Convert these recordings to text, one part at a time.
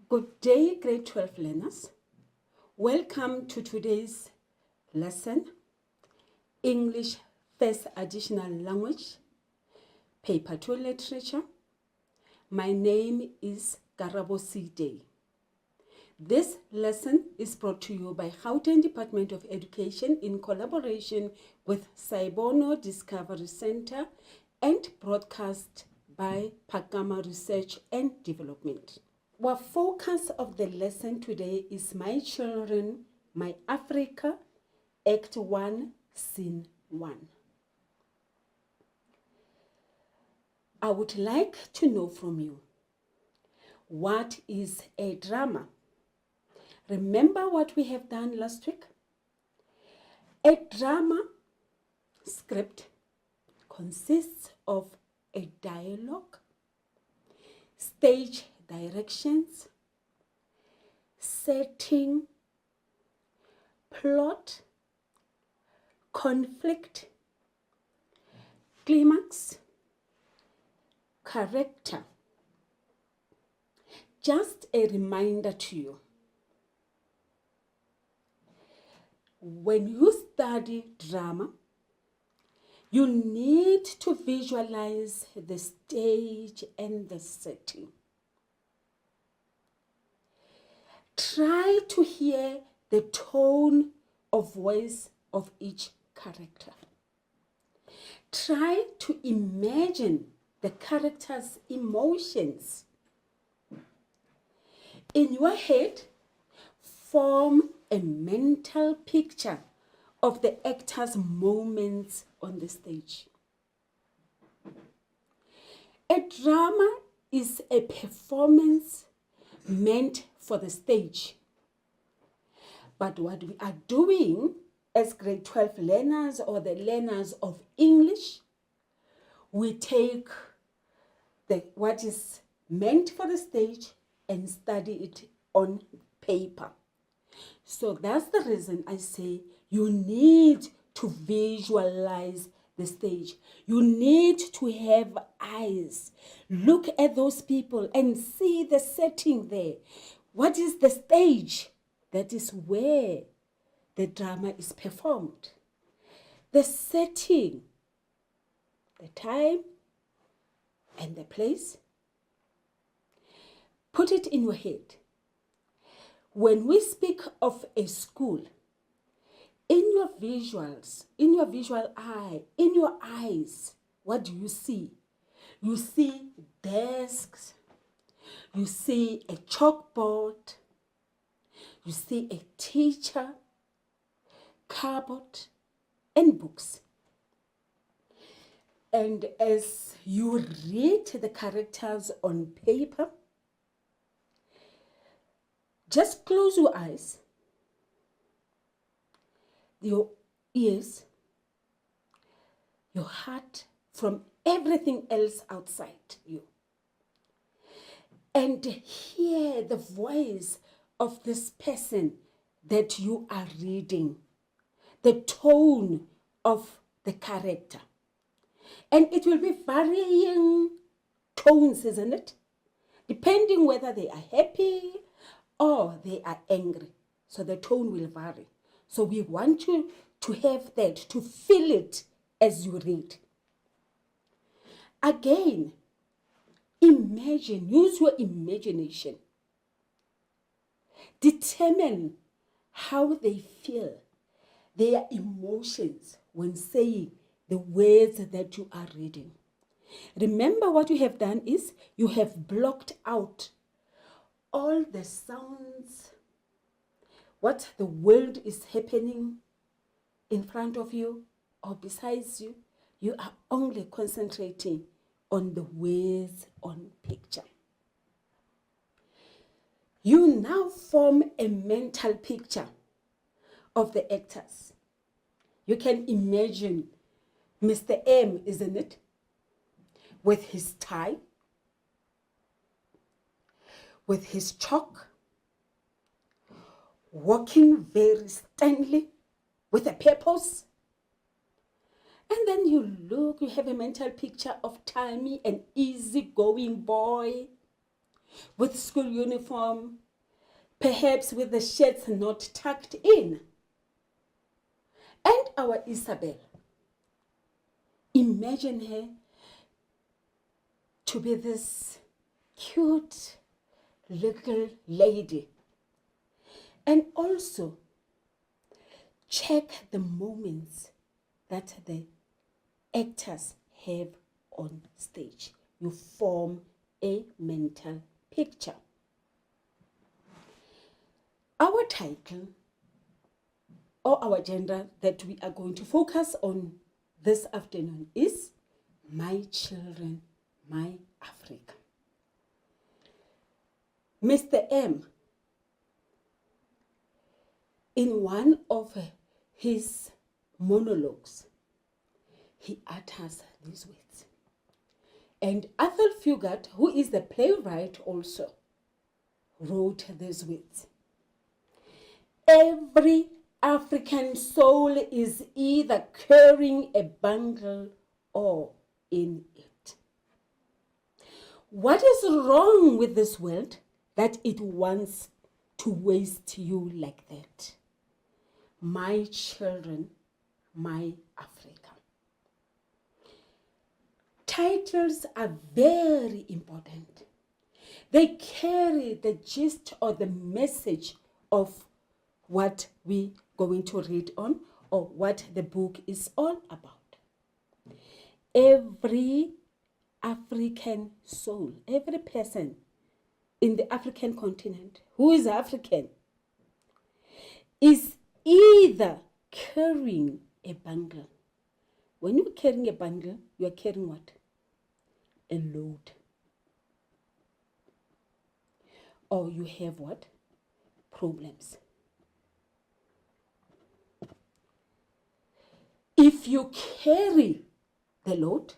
Good day, grade 12 learners. Welcome to today's lesson, English First Additional Language, Paper 2 Literature. My name is Karabo Day. This lesson is brought to you by Gauteng Department of Education in collaboration with Sci-Bono Discovery Center and broadcast by Pakama Research and Development. Our focus of the lesson today is My Children, My Africa, Act 1, Scene 1. I would like to know from you, what is a drama? Remember what we have done last week? A drama script consists of a dialogue, stage directions, setting, plot, conflict, climax, character. Just a reminder to you, when you study drama, you need to visualize the stage and the setting. Try to hear the tone of voice of each character. Try to imagine the character's emotions. In your head, form a mental picture of the actor's moments on the stage. A drama is a performance meant for the stage. But what we are doing as grade 12 learners or the learners of English, we take what is meant for the stage and study it on paper. So that's the reason I say you need to visualize the stage. You need to have eyes. Look at those people and see the setting there. What is the stage? That is where the drama is performed. The setting, the time, and the place. Put it in your head. When we speak of a school, in your visuals, in your visual eye, in your eyes, what do you see? You see desks, you see a chalkboard, you see a teacher, cupboard, and books. And as you read the characters on paper, just close your eyes, your ears, your heart from everything else outside you. And hear the voice of this person that you are reading, the tone of the character. And it will be varying tones, isn't it? Depending whether they are happy or they are angry. So the tone will vary. So we want you to have that, to feel it as you read. Again, imagine, use your imagination. Determine how they feel, their emotions when saying the words that you are reading. Remember, what you have done is you have blocked out all the sounds, what the world is happening in front of you or besides you. You are only concentrating on the words on picture. You now form a mental picture of the actors. You can imagine Mr. M, isn't it? With his tie, with his chalk, walking very sternly with a purpose. And then you have a mental picture of Thami, an easygoing boy with school uniform, perhaps with the shirts not tucked in. And our Isabel, imagine her to be this cute little lady. And also check the moments that the actors have on stage. You form a mental picture. Our title or our agenda that we are going to focus on this afternoon is My Children, My Africa. Mr. M, in one of his monologues, he utters these words. And Ethel Fugard, who is the playwright also, wrote these words. Every African soul is either carrying a bundle or in it. What is wrong with this world that it wants to waste you like that? My children, my Africa. Titles are very important. They carry the gist or the message of what we're going to read on or what the book is all about. Every African soul, every person in the African continent who is African is either carrying a bundle. When you're carrying a bundle, you're carrying what? A load. Or you have what? Problems. If you carry the load,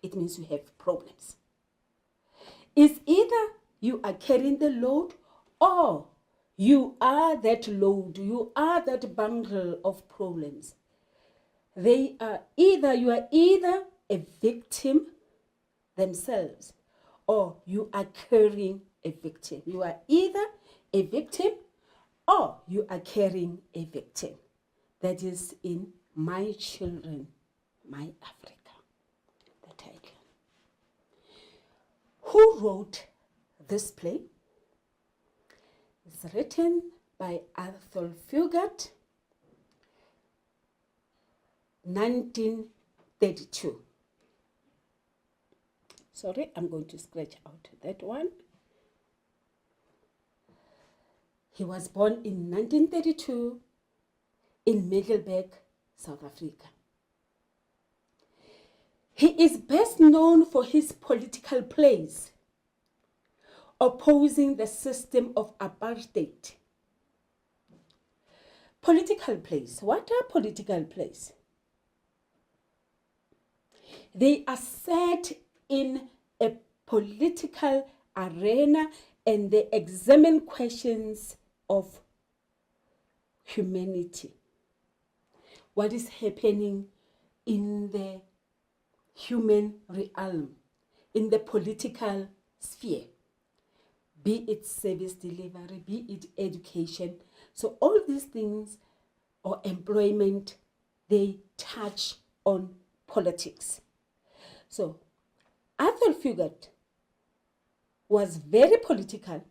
it means you have problems. It's either you are carrying the load or you are that load, you are that bundle of problems. You are either a victim themselves or you are carrying a victim. You are either a victim or you are carrying a victim. That is in My Children, My Africa, the title. Who wrote this play? It's written by Ethel Fugard, 1932. Sorry, I'm going to scratch out that one. He was born in 1932 in Middelburg, South Africa. He is best known for his political plays opposing the system of apartheid. Political plays. What are political plays? They are set in a political arena and they examine questions of humanity. What is happening in the human realm, in the political sphere, be it service delivery, be it education. So all these things or employment, they touch on politics. So Ethel Fugard was very political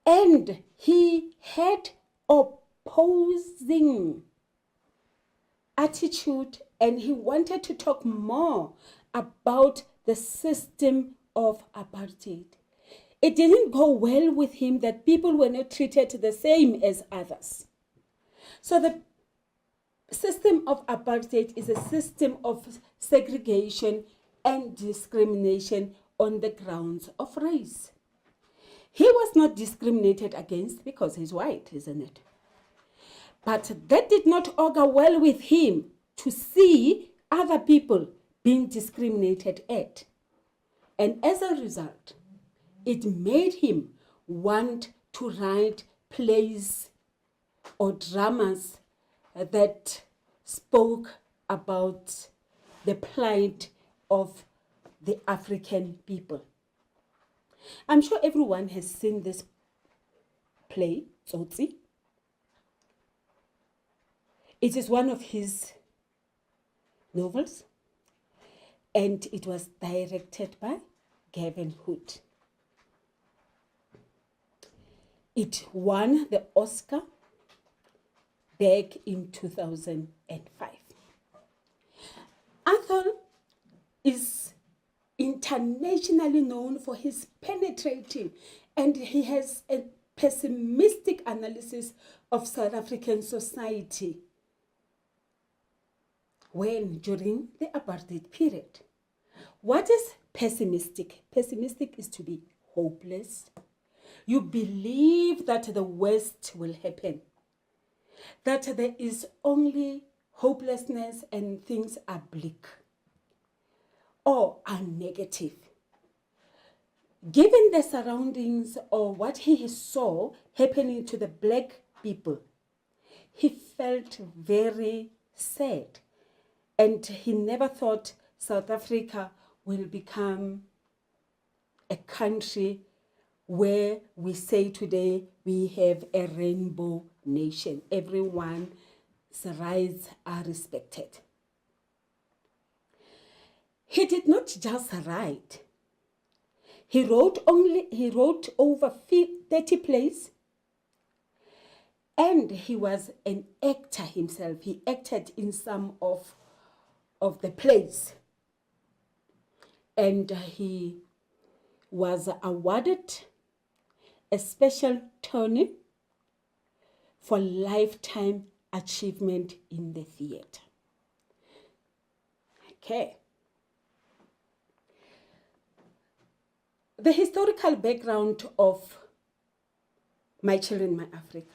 and he had opposing attitude and he wanted to talk more about the system of apartheid. It didn't go well with him that people were not treated the same as others. So the system of apartheid is a system of segregation and discrimination on the grounds of race. He was not discriminated against because he's white, isn't it? But that did not augur well with him to see other people being discriminated at. And as a result, it made him want to write plays or dramas that spoke about the plight of the African people. I'm sure everyone has seen this play, Tsotsi. It is one of his novels, and it was directed by Gavin Hood. It won the Oscar back in 2005. Athol is internationally known for his penetrating, and he has a pessimistic analysis of South African society during the apartheid period. What is pessimistic? Pessimistic is to be hopeless. You believe that the worst will happen, that there is only hopelessness and things are bleak or are negative. Given the surroundings or what he saw happening to the black people, he felt very sad, and he never thought South Africa will become a country where we say today we have a rainbow nation. Everyone's rights are respected. He did not just write. He wrote over 30 plays, and he was an actor himself. He acted in some of the plays, and he was awarded a special Tony for lifetime achievement in the theater. Okay. The historical background of My Children, My Africa.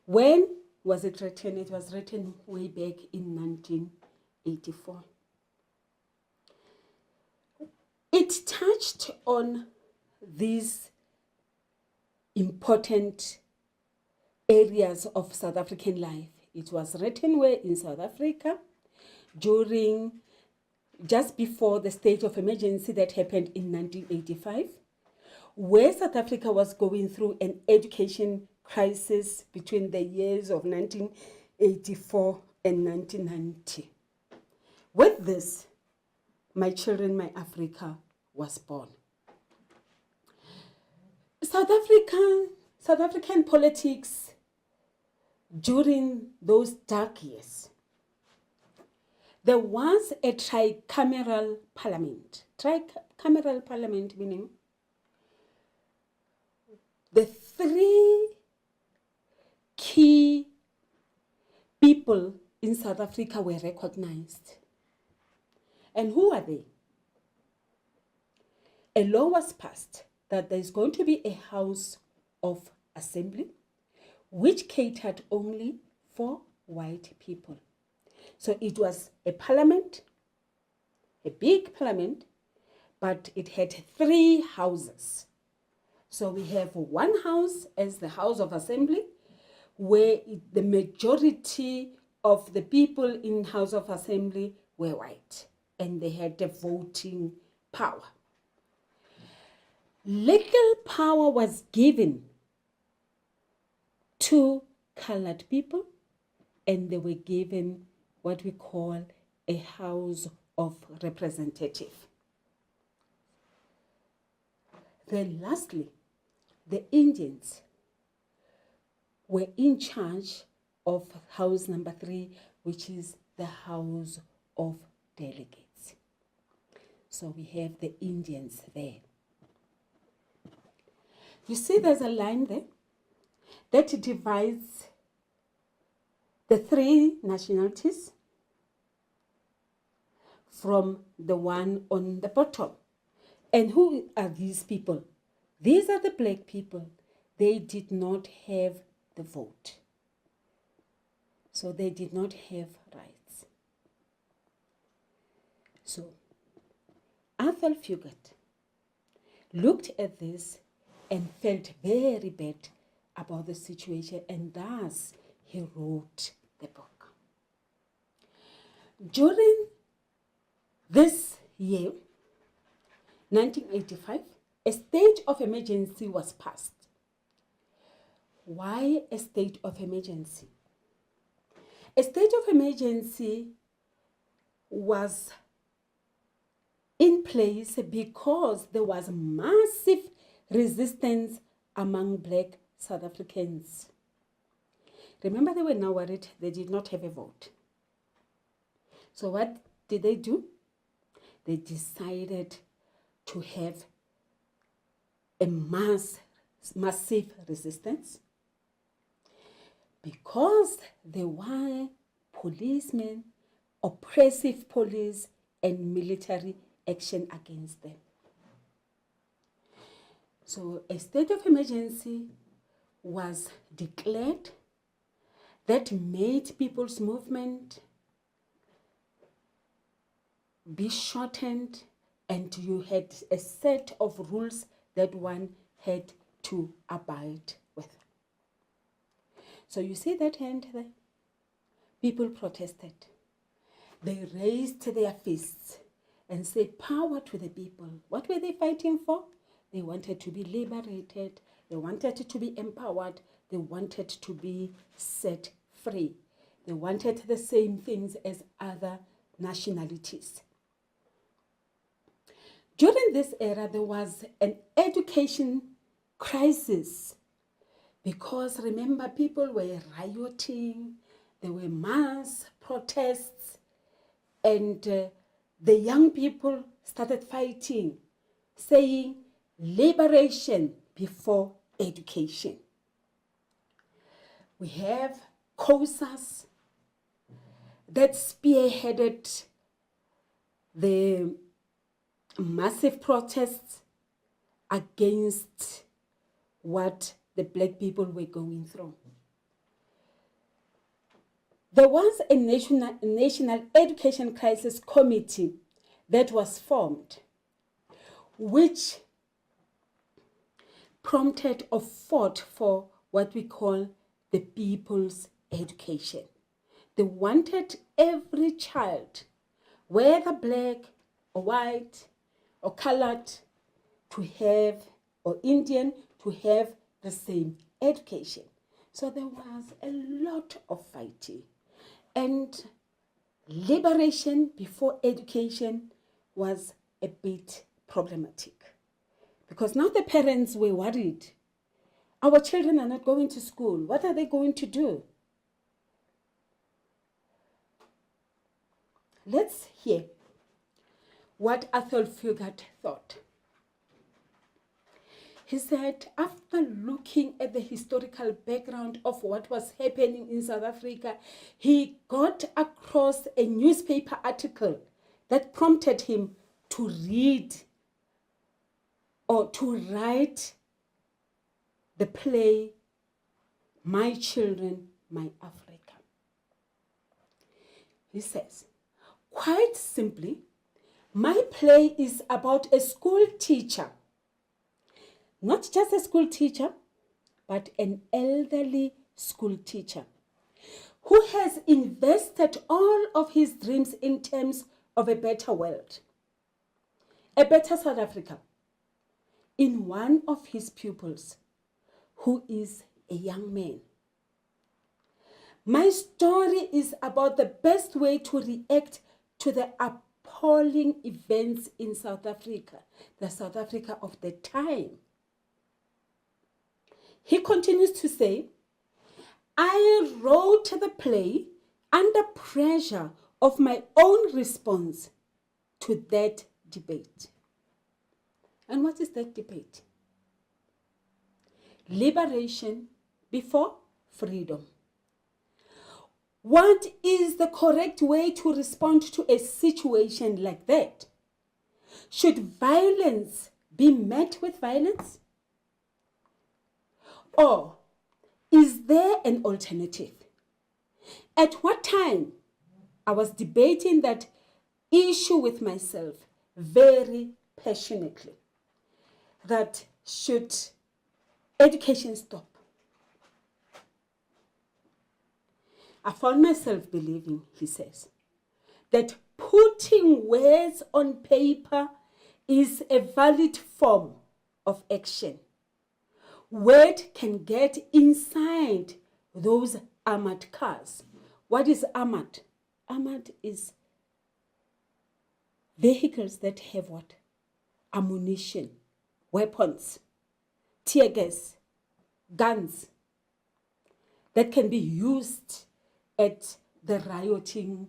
When was it written? It was written way back in 1984. It touched on these important areas of South African life. It was written where in South Africa just before the state of emergency that happened in 1985, where South Africa was going through an education crisis between the years of 1984 and 1990. With this, My Children, My Africa was born. South African politics during those dark years, there was a tricameral parliament. Tricameral parliament meaning the three key people in South Africa were recognized. And who are they? A law was passed that there is going to be a House of Assembly which catered only for white people. So it was a parliament, a big parliament, but it had 3 houses. So we have one house as the House of Assembly, where the majority of the people in House of Assembly were white, and they had the voting power. Legal power was given to colored people, and they were given what we call a House of Representative. Then lastly, the Indians were in charge of House number 3, which is the House of Delegates. So we have the Indians there. You see there's a line there that divides the 3 nationalities from the one on the bottom. And who are these people? These are the black people. They did not have the vote. So they did not have rights. So Athol Fugard looked at this and felt very bad about the situation, and thus he wrote the book. During this year, 1985, a state of emergency was passed. Why a state of emergency? A state of emergency was in place because there was massive resistance among Black South Africans. Remember, they were now worried they did not have a vote. So what did they do? They decided to have a massive resistance because there were policemen, oppressive police, and military action against them. So a state of emergency was declared that made people's movement be shortened, and you had a set of rules that one had to abide with. So you see that hand there? People protested. They raised their fists and said, power to the people. What were they fighting for? They wanted to be liberated. They wanted to be empowered. They wanted to be set free. They wanted the same things as other nationalities. During this era, there was an education crisis because, remember, people were rioting, there were mass protests, and the young people started fighting, saying liberation before education. We have COSAS that spearheaded the massive protests against what the Black people were going through. There was a national education crisis committee that was formed, which prompted or fought for what we call the people's education. They wanted every child, whether black or white or colored, to have, or Indian, to have the same education. So there was a lot of fighting. And liberation before education was a bit problematic. Because now the parents were worried. Our children are not going to school. What are they going to do? Let's hear what Athol Fugard thought. He said, after looking at the historical background of what was happening in South Africa, he got across a newspaper article that prompted him to read or to write the play, My Children, My Africa. He says, quite simply, my play is about a school teacher, not just a school teacher, but an elderly school teacher who has invested all of his dreams in terms of a better world, a better South Africa, in one of his pupils, who is a young man. My story is about the best way to react to the appalling events in South Africa, the South Africa of the time. He continues to say, I wrote the play under pressure of my own response to that debate. And what is that debate? Liberation before freedom. What is the correct way to respond to a situation like that? Should violence be met with violence? Or is there an alternative? At what time? I was debating that issue with myself very passionately. That should education stop? I found myself believing, he says, that putting words on paper is a valid form of action. Word can get inside those armored cars. What is armored? Armored is vehicles that have what? Ammunition, weapons, tear gas, guns that can be used at the rioting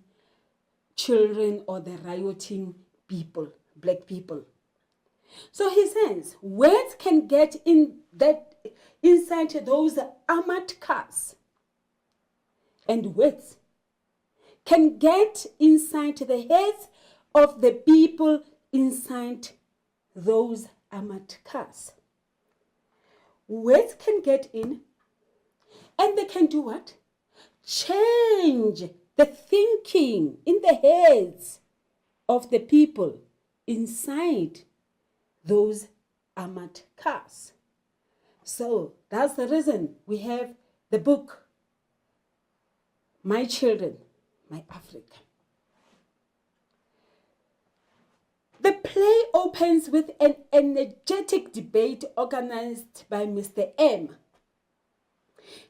children or the rioting people, black people. So he says, words can get inside those armored cars, and words can get inside the heads of the people inside those armored cars. Words can get in, and they can do what? Change the thinking in the heads of the people inside those armored cars. So that's the reason we have the book, My Children, My Africa. The play opens with an energetic debate organized by Mr. M.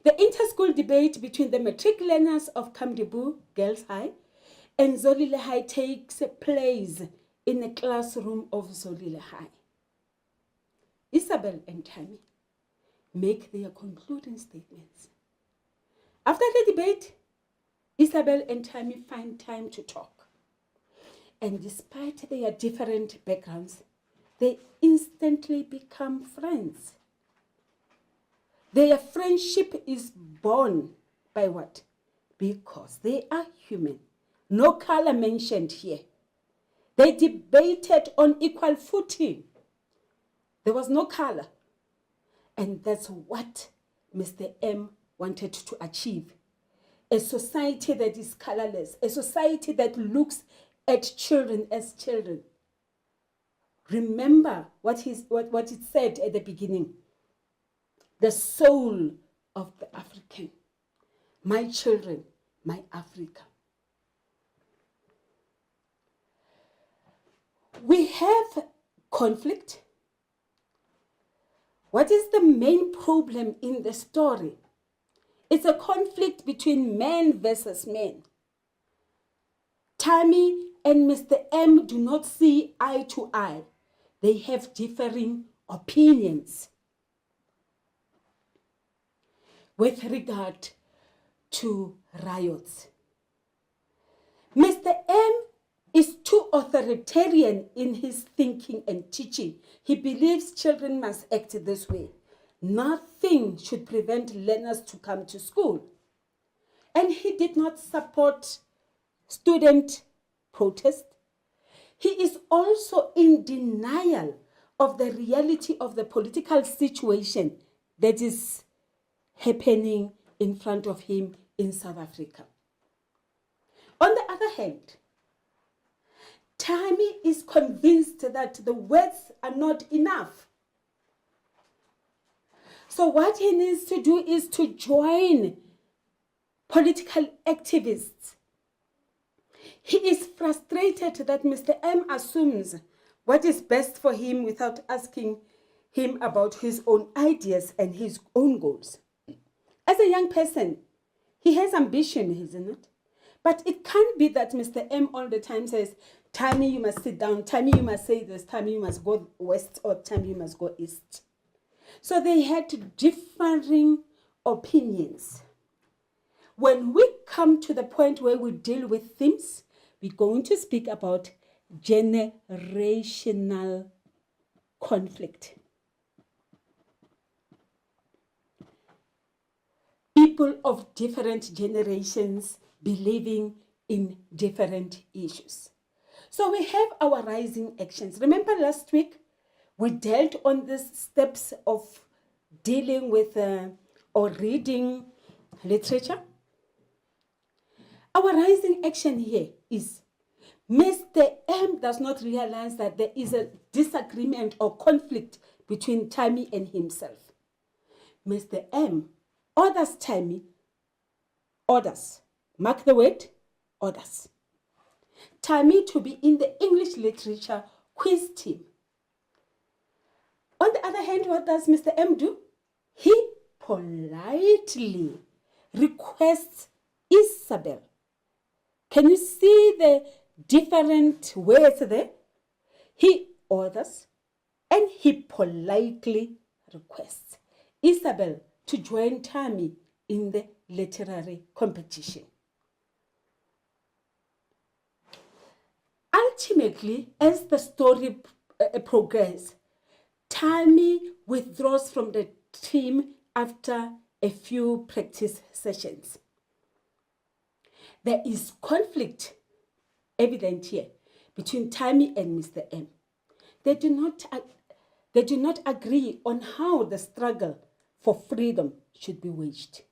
The inter-school debate between the matric learners of Kamdibu Girls High and Zolile High takes place in a classroom of Zolile High. Isabel and Thami make their concluding statements. After the debate, Isabel and Thami find time to talk. And despite their different backgrounds, they instantly become friends. Their friendship is born by what? Because they are human. No color mentioned here. They debated on equal footing. There was no color. And that's what Mr. M wanted to achieve. A society that is colorless, a society that looks at children as children. Remember what it said at the beginning. The soul of the African. My children, my Africa. We have conflict. What is the main problem in the story? It's a conflict between men versus men. Thami and Mr. M do not see eye to eye. They have differing opinions with regard to riots. Mr. M is too authoritarian in his thinking and teaching. He believes children must act this way. Nothing should prevent learners to come to school. And he did not support student protest. He is also in denial of the reality of the political situation that is happening in front of him in South Africa. On the other hand, Thami is convinced that the words are not enough. So what he needs to do is to join political activists. He is frustrated that Mr. M assumes what is best for him without asking him about his own ideas and his own goals. As a young person, he has ambition, isn't it? But it can't be that Mr. M all the time says, Thami, you must sit down. Thami, you must say this. Thami, you must go west, or Thami, you must go east. So they had differing opinions. When we come to the point where we deal with themes, we're going to speak about generational conflict. People of different generations believing in different issues. So we have our rising actions. Remember last week, we dealt on these steps of dealing with or reading literature. Our rising action here is Mr. M does not realize that there is a disagreement or conflict between Thami and himself. Mr. M orders Thami, mark the word, orders. Thami to be in the English literature quiz team. On the other hand, what does Mr. M do? He politely requests Isabel. Can you see the different words there? He orders and he politely requests Isabel to join Thami in the literary competition. Ultimately, as the story progresses, Thami withdraws from the team after a few practice sessions. There is conflict evident here between Thami and Mr. M. They do not agree on how the struggle for freedom should be waged.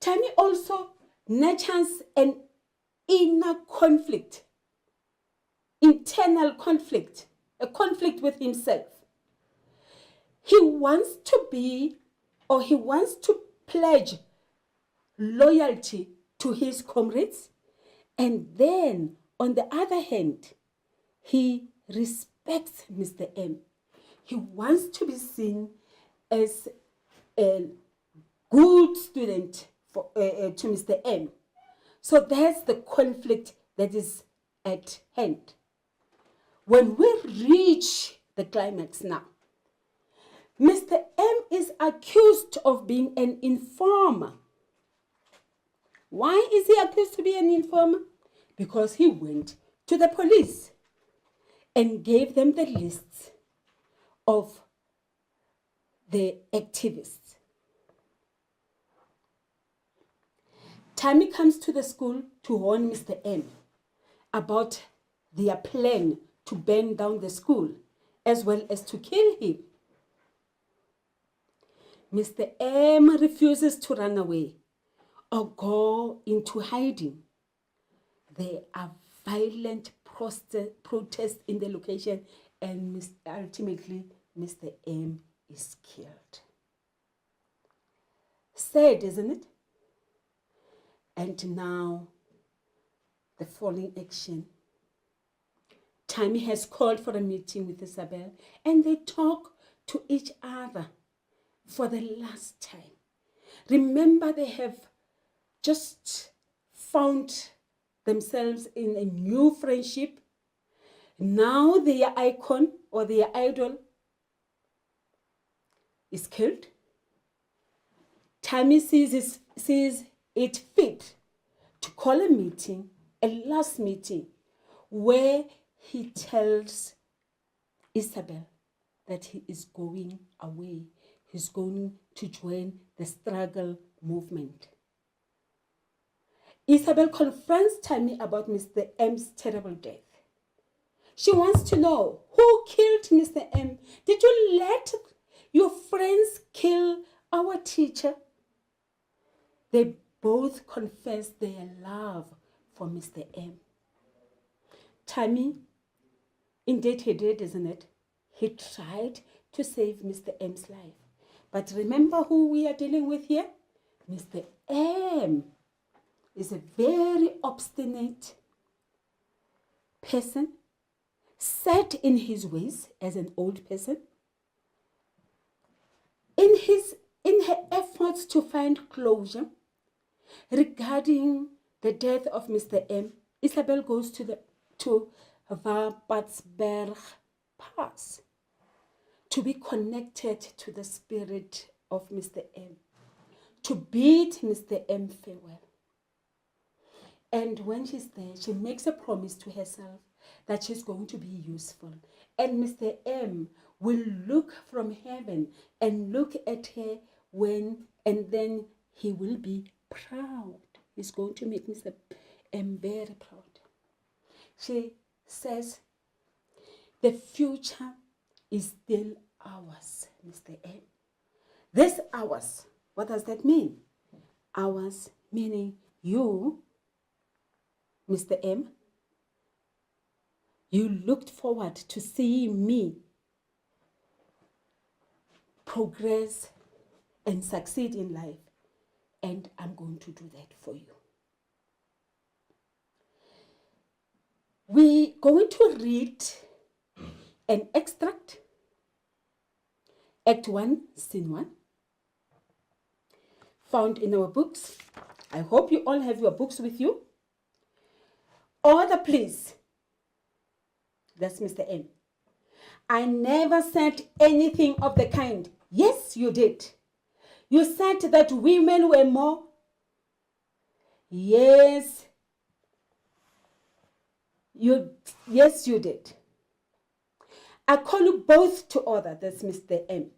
Thami also nurtures an inner conflict, internal conflict, a conflict with himself. He wants to pledge loyalty to his comrades, and then on the other hand, he respects Mr. M. He wants to be seen as a good student to Mr. M. So that's the conflict that is at hand. When we reach the climax now, Mr. M is accused of being an informer. Why is he accused to be an informer? Because he went to the police and gave them the lists of the activists. Thami comes to the school to warn Mr. M about their plan to burn down the school as well as to kill him. Mr. M refuses to run away or go into hiding. There are violent protests in the location, and ultimately Mr. M is killed. Sad, isn't it? And now the following action. Thami has called for a meeting with Isabel, and they talk to each other for the last time. Remember, they have just found themselves in a new friendship. Now their icon or their idol is killed. Thami sees it fit to call a meeting, a last meeting, where he tells Isabel that he is going away. He's going to join the struggle movement. Isabel confronts Thami about Mr. M's terrible death. She wants to know, who killed Mr. M? Did you let your friends kill our teacher? They both confess their love for Mr. M. Thami, indeed he did, isn't it? He tried to save Mr. M's life. But remember who we are dealing with here? Mr. M is a very obstinate person, set in his ways as an old person. In her efforts to find closure regarding the death of Mr. M, Isabel goes to Vapatsberg Pass to be connected to the spirit of Mr. M, to bid Mr. M farewell. And when she's there, she makes a promise to herself that she's going to be useful. And Mr. M will look from heaven and look at her and then he will be proud. He's going to make Mr. M very proud. She says, the future is still ours, Mr. M. This ours, what does that mean? Ours meaning you, Mr. M. You looked forward to seeing me progress and succeed in life, and I'm going to do that for you. We're going to read An extract, Act 1, Scene 1, found in our books. I hope you all have your books with you. Order, please. That's Mr. M. I never said anything of the kind. Yes, you did. You said that women were more. Yes, you did. I call you both to order. That's Mr. M.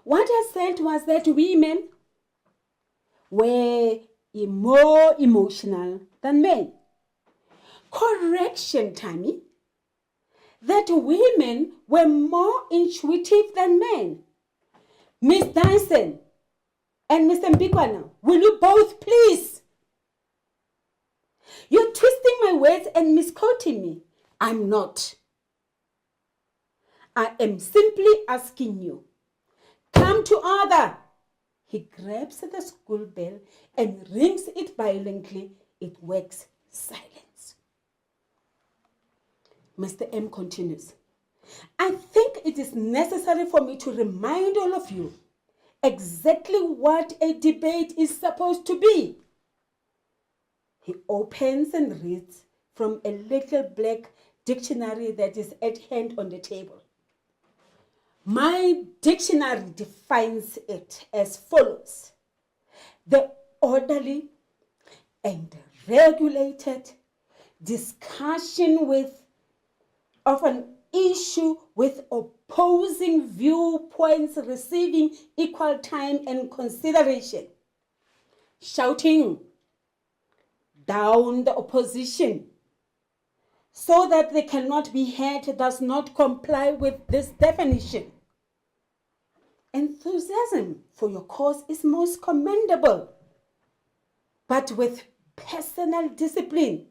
What I said was that women were more emotional than men. Correction, Thami. That women were more intuitive than men. Miss Dyson and Mr. Mbikwana, will you both please? You're twisting my words and misquoting me. I'm not. I am simply asking you. Come to order. He grabs the school bell and rings it violently. It works silence. Mr. M continues. I think it is necessary for me to remind all of you exactly what a debate is supposed to be. He opens and reads from a little black dictionary that is at hand on the table. My dictionary defines it as follows: the orderly and regulated discussion of an issue with opposing viewpoints receiving equal time and consideration. Shouting down the opposition so that they cannot be heard does not comply with this definition. Enthusiasm for your cause is most commendable, but with personal discipline,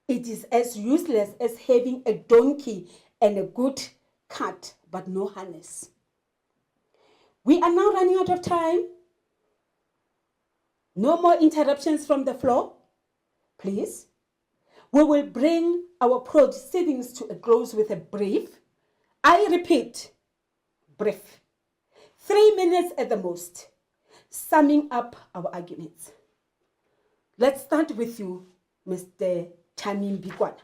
it is as useless as having a donkey and a good cart, but no harness. We are now running out of time. No more interruptions from the floor, please. We will bring our proceedings to a close with a brief, I repeat, brief, 3 minutes at the most, summing up our arguments. Let's start with you, Mr. Thami Mbikwana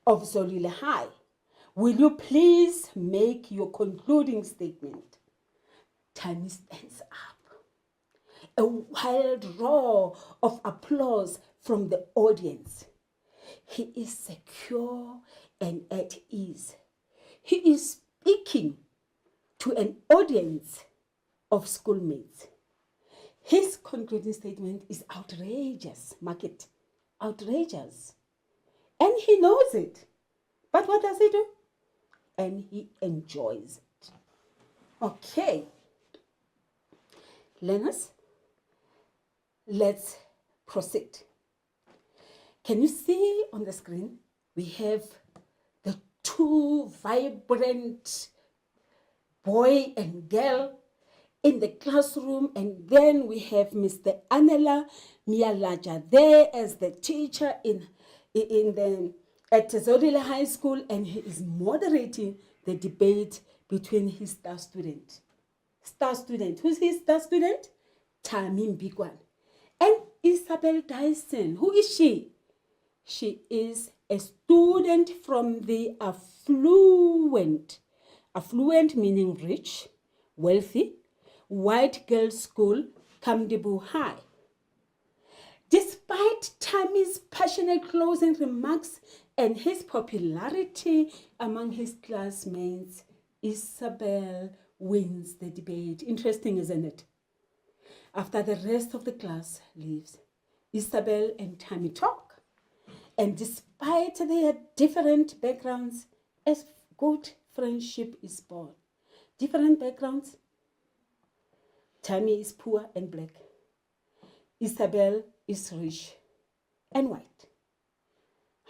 of Zolile High. Will you please make your concluding statement? Thami stands up. A wild roar of applause from the audience. He is secure and at ease. He is speaking to an audience of schoolmates. His concluding statement is outrageous, mark it, outrageous. And he knows it. But what does he do? And he enjoys it. Okay. Learners, let's proceed. Can you see on the screen? We have the two vibrant boy and girl in the classroom, and then we have Mr. Anela Mialaja there as the teacher at Zolile High School, and he is moderating the debate between his star student. Who's his star student? Thami Mbikwana. And Isabel Dyson. Who is she? She is a student from the affluent meaning rich, wealthy, white girls' school, Kamdibu High. Despite Thami's passionate closing remarks and his popularity among his classmates, Isabel wins the debate. Interesting, isn't it? After the rest of the class leaves, Isabel and Thami talk. And despite their different backgrounds, a good friendship is born. Different backgrounds. Thami is poor and black. Isabel is rich and white.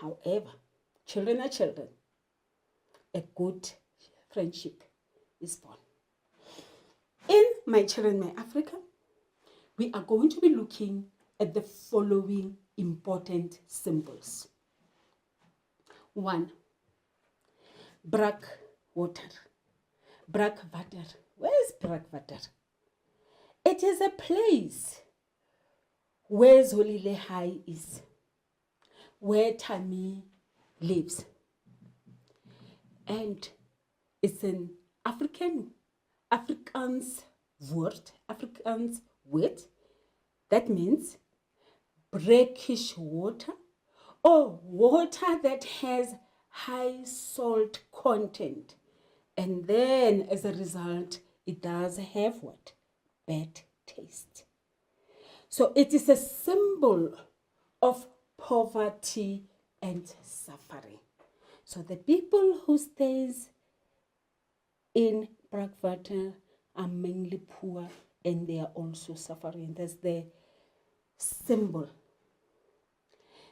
However, children are children. A good friendship is born. In My Children, My Africa, we are going to be looking at the following important symbols. 1. Brakwater. Brakwater. Where is Brakwater? It is a place where Zolile High is, where Thami lives. And it's an Afrikaans word that means brackish water or water that has high salt content. And then as a result, it does have what? Bad taste. So it is a symbol of poverty and suffering. So the people who stays in Brakwater are mainly poor and they are also suffering. That's the symbol.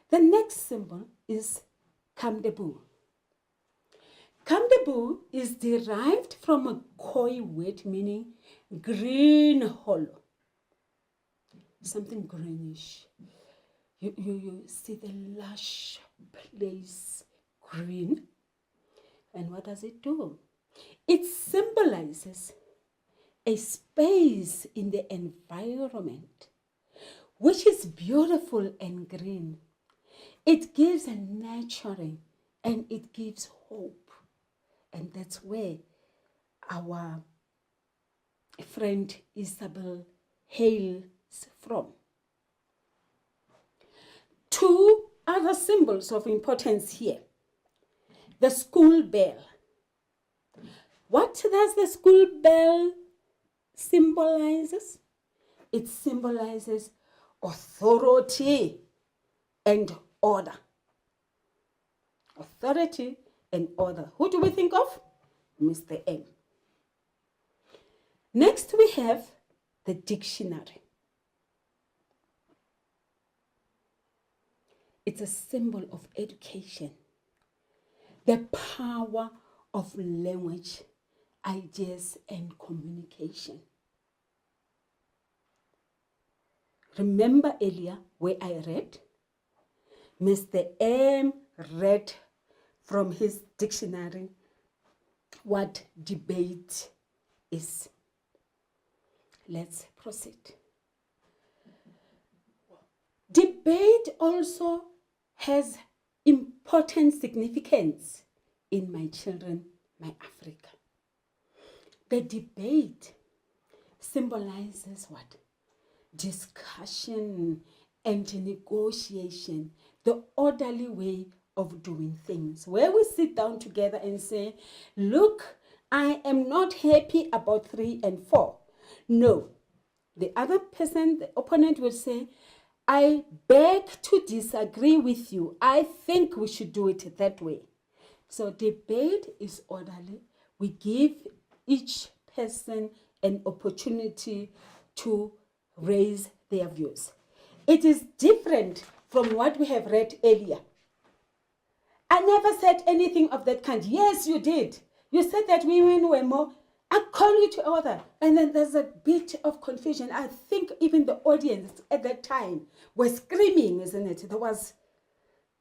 The next symbol is Kamdebu. Kamdebu is derived from a Khoi word meaning green hollow. Something greenish. You see the lush place green. And what does it do? It symbolizes a space in the environment which is beautiful and green. It gives a nurturing and it gives hope. And that's where our friend Isabel hails from. Two other symbols of importance here. The school bell. What does the school bell symbolize? It symbolizes authority and order. Authority and order. Who do we think of? Mr. M. Next we have the dictionary. It's a symbol of education, the power of language, ideas, and communication. Remember earlier where I read? Mr. M read from his dictionary what debate is. Let's proceed. Debate also has important significance in My Children, My Africa. The debate symbolizes what? Discussion and negotiation, the orderly way of doing things, where we sit down together and say, look, I am not happy about 3 and 4. No, the other person, the opponent will say, I beg to disagree with you. I think we should do it that way. So debate is orderly. We give each person an opportunity to raise their views. It is different from what we have read earlier. I never said anything of that kind. Yes, you did. You said that women were more. I call you to order. And then there's a bit of confusion. I think even the audience at that time was screaming, isn't it? There was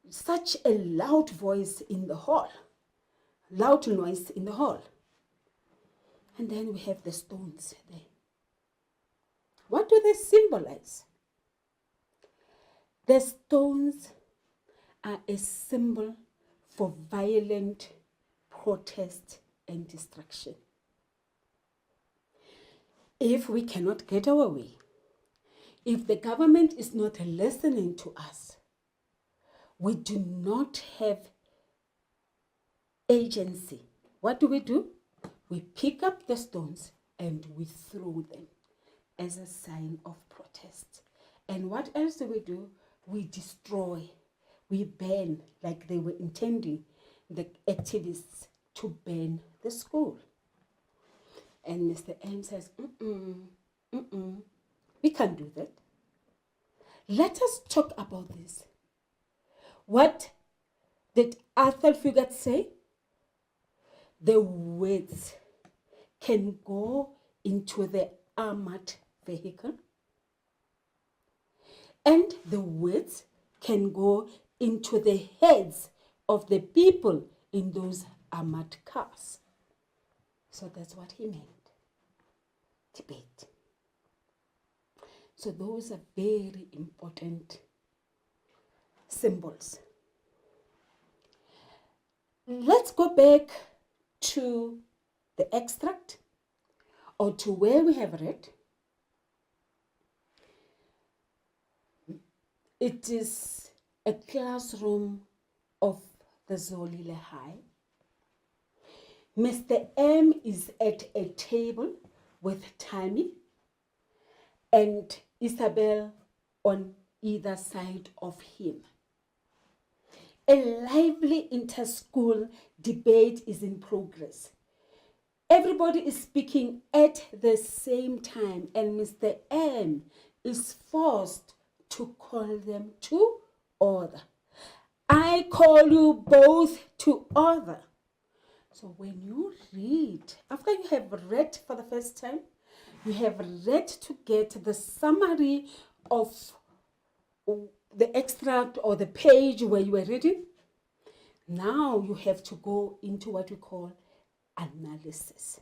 such a loud voice in the hall. Loud noise in the hall. And then we have the stones there. What do they symbolize? The stones are a symbol for violent protest and destruction. If we cannot get our way, if the government is not listening to us, we do not have agency. What do? We pick up the stones and we throw them as a sign of protest. And what else do? We destroy, we burn, like they were intending, the activists to burn the school. And Mr. M says, we can't do that. Let us talk about this. What did Arthur Fugate say? The words can go into the armored vehicle, and the words can go into the heads of the people in those armored cars. So that's what he meant. Debate. So those are very important symbols. Let's go back to the extract or to where we have read. It is a classroom of the Zolile High. Mr. M is at a table with Thami and Isabel on either side of him. A lively inter-school debate is in progress. Everybody is speaking at the same time, and Mr. M is forced to call them to order. I call you both to order. So when you read, after you have read for the first time, you have read to get the summary of the extract or the page where you were reading. Now you have to go into what we call analysis.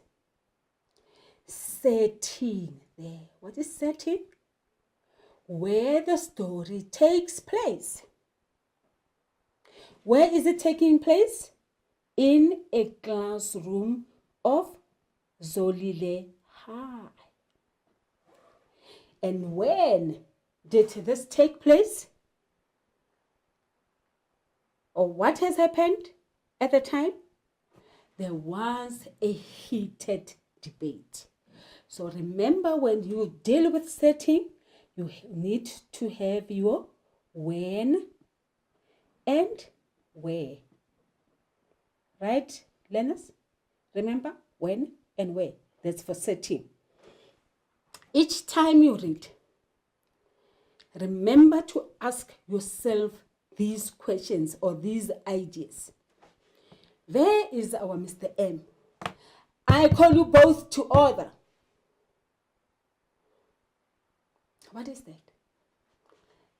Setting there. What is setting? Where the story takes place. Where is it taking place? In a classroom of Zolile High. And when did this take place? Or what has happened at the time? There was a heated debate. So remember, when you deal with setting, you need to have your when and where. Right, learners? Remember, when and where. That's for setting. Each time you read, remember to ask yourself these questions or these ideas. Where is our Mr. M? I call you both to order. What is that?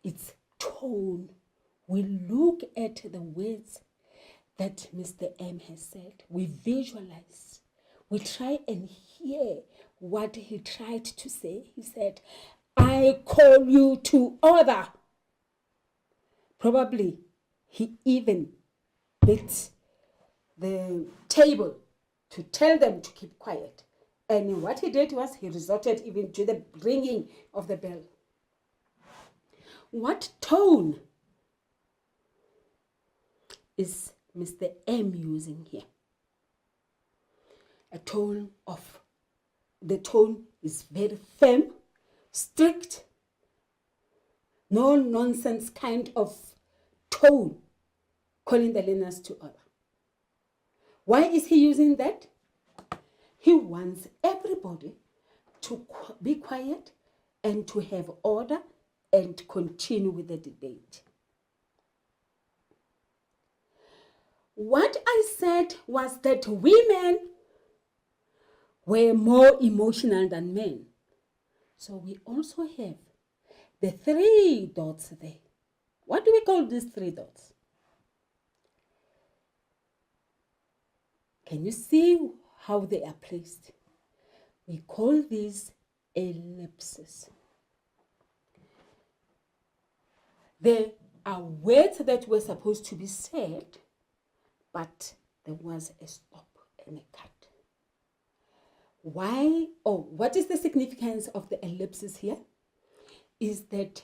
It's tone. We look at the words that Mr. M has said. We visualize. We try and hear what he tried to say. He said, I call you to order. Probably he even beat the table to tell them to keep quiet. And what he did was he resorted even to the ringing of the bell. What tone is Mr. M using here? The tone is very firm, strict, no nonsense kind of tone, calling the learners to order. Why is he using that? He wants everybody to be quiet and to have order and continue with the debate. What I said was that women were more emotional than men. So we also have the 3 dots there. What do we call these 3 dots? Can you see how they are placed? We call these ellipses. There are words that were supposed to be said, but there was a stop and a cut. Why? What is the significance of the ellipses here? Is that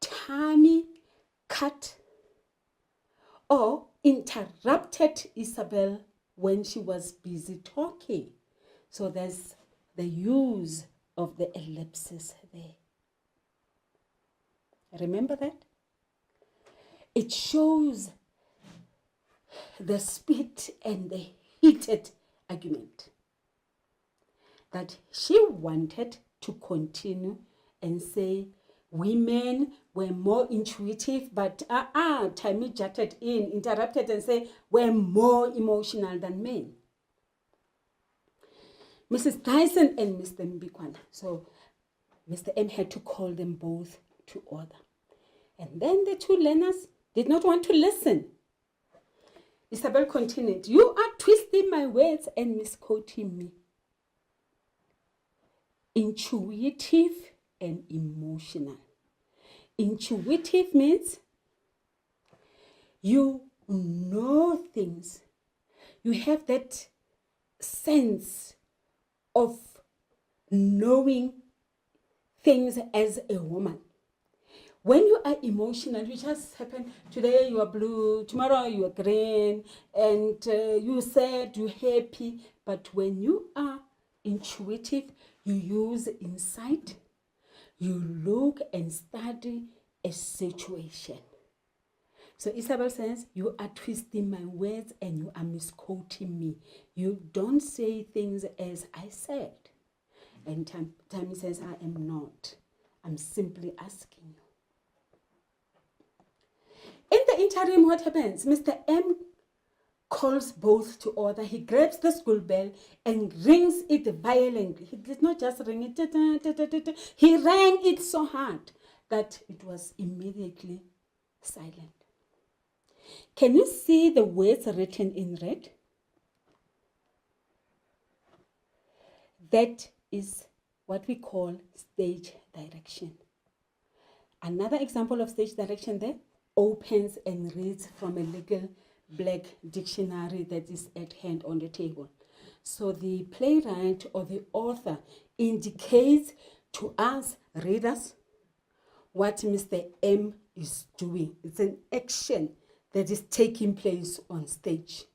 Thami cut or interrupted Isabel when she was busy talking. So there's the use of the ellipses there. Remember that? It shows the speed and the heated argument. That she wanted to continue and say women were more intuitive, but Thami jutted in, interrupted and said we're more emotional than men. Mrs. Tyson and Mr. Mbikwana. So Mr. M had to call them both to order. And then the 2 learners did not want to listen. Isabel continued, you are twisting my words and misquoting me. Intuitive and emotional. Intuitive means you know things. You have that sense of knowing things as a woman. When you are emotional, you just happen, today you are blue, tomorrow you are green, and you sad, you happy. But when you are intuitive, you use insight, you look and study a situation. So Isabel says, you are twisting my words and you are misquoting me. You don't say things as I said. And Thami says, I am not. I'm simply asking you. In the interim, what happens? Mr. M calls both to order. He grabs the school bell and rings it violently. He did not just ring it. He rang it so hard that it was immediately silent. Can you see the words written in red? That is what we call stage direction. Another example of stage direction there, opens and reads from a legal black dictionary that is at hand on the table. So the playwright or the author indicates to us readers what Mr. M is doing. It's an action that is taking place on stage.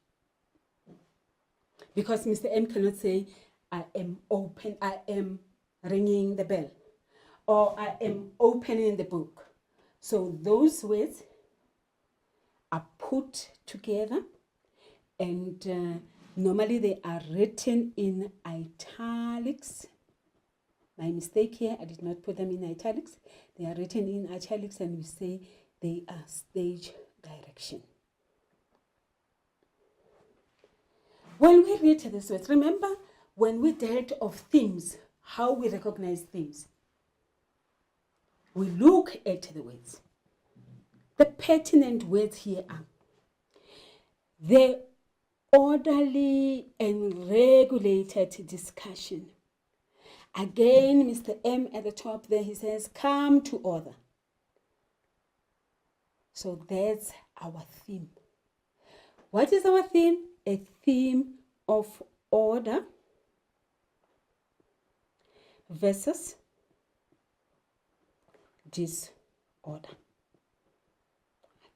Because Mr. M cannot say, I am ringing the bell, or I am opening the book. So those words are put together, and normally they are written in italics. My mistake here, I did not put them in italics. They are written in italics, and we say they are stage direction. When we read these words, remember when we dealt of themes, how we recognize themes. We look at the words. The pertinent words here are the orderly and regulated discussion. Again, Mr. M at the top there, he says, come to order. So that's our theme. What is our theme? A theme of order versus disorder.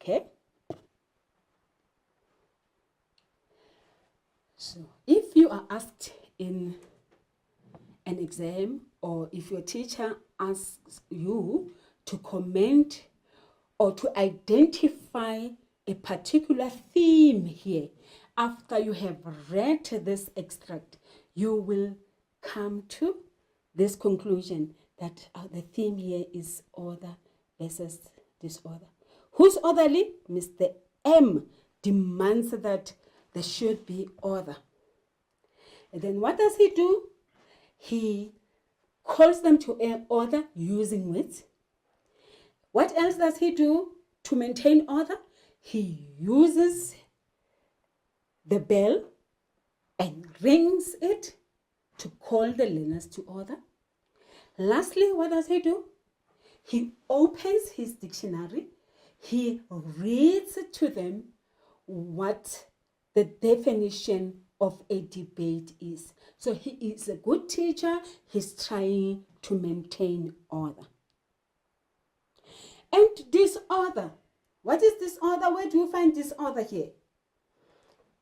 Okay? So if you are asked in an exam, or if your teacher asks you to comment or to identify a particular theme here, after you have read this extract, you will come to this conclusion that the theme here is order versus disorder. Who's orderly? Mr. M demands that there should be order. And then what does he do? He calls them to order using words. What else does he do to maintain order? He uses the bell and rings it to call the learners to order. Lastly, what does he do? He opens his dictionary. He reads to them what the definition of a debate is. So he is a good teacher. He's trying to maintain order. And disorder. What is disorder? Where do you find disorder here?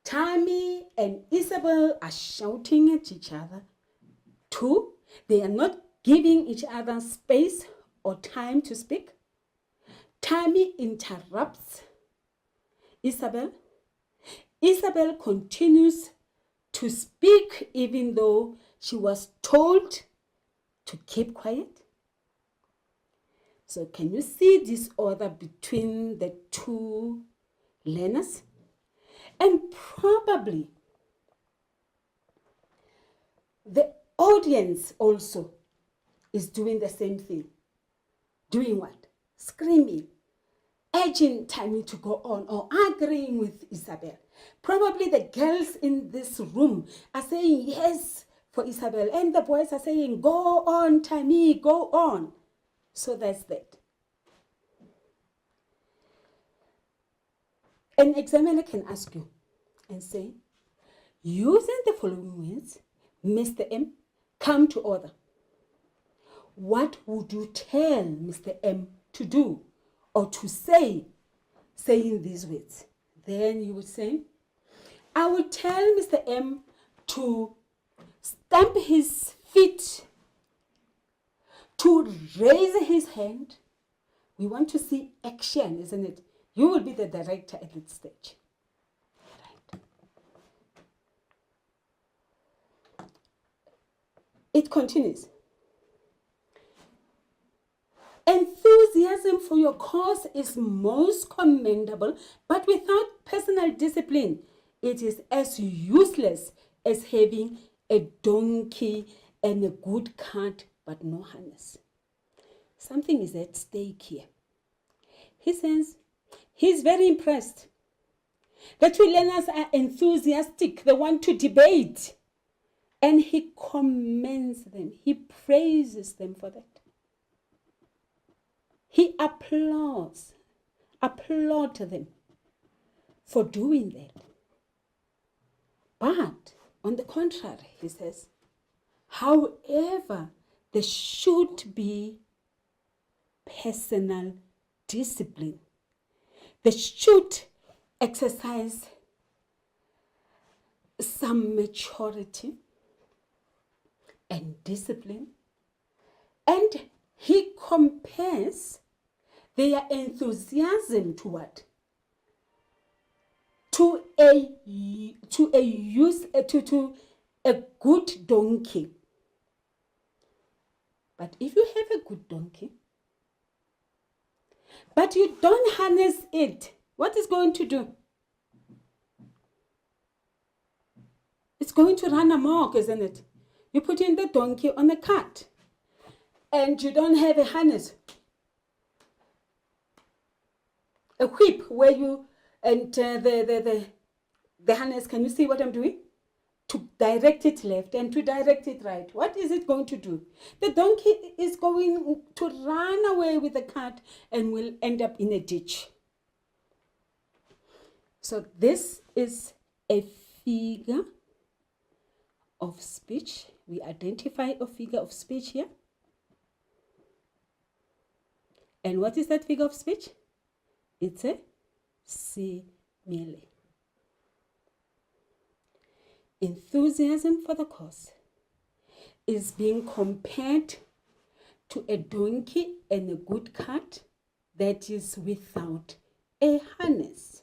Thami and Isabel are shouting at each other. 2, they are not giving each other space or time to speak. Thami interrupts Isabel. Isabel continues to speak even though she was told to keep quiet. So can you see disorder between the two learners? And probably the audience also is doing the same thing. Doing what? Screaming, urging Thami to go on, or agreeing with Isabel. Probably the girls in this room are saying yes for Isabel, and the boys are saying, go on, Thami, go on. So that's that. An examiner can ask you and say, using the following words, Mr. M, come to order. What would you tell Mr. M to do or to say, saying these words? Then you would say, I would tell Mr. M to stamp his feet, to raise his hand. We want to see action, isn't it? You will be the director at that stage. Right. It continues. Enthusiasm for your cause is most commendable, but without personal discipline, it is as useless as having a donkey and a good cart, but no harness. Something is at stake here. He says he's very impressed. The two learners are enthusiastic. They want to debate. And he commends them. He praises them for that. He applauds them for doing that. But on the contrary, he says, however, there should be personal discipline. They should exercise some maturity and discipline. And he compares their enthusiasm to what? To a good donkey. But if you have a good donkey, but you don't harness it, what is going to do? It's going to run amok, isn't it? You put in the donkey on a cart, and you don't have a harness, a whip where you and the harness. Can you see what I'm doing? To direct it left and to direct it right. What is it going to do? The donkey is going to run away with the cart and will end up in a ditch. So this is a figure of speech. We identify a figure of speech here. And what is that figure of speech? It's a simile. Enthusiasm for the cause is being compared to a donkey and a good cart that is without a harness.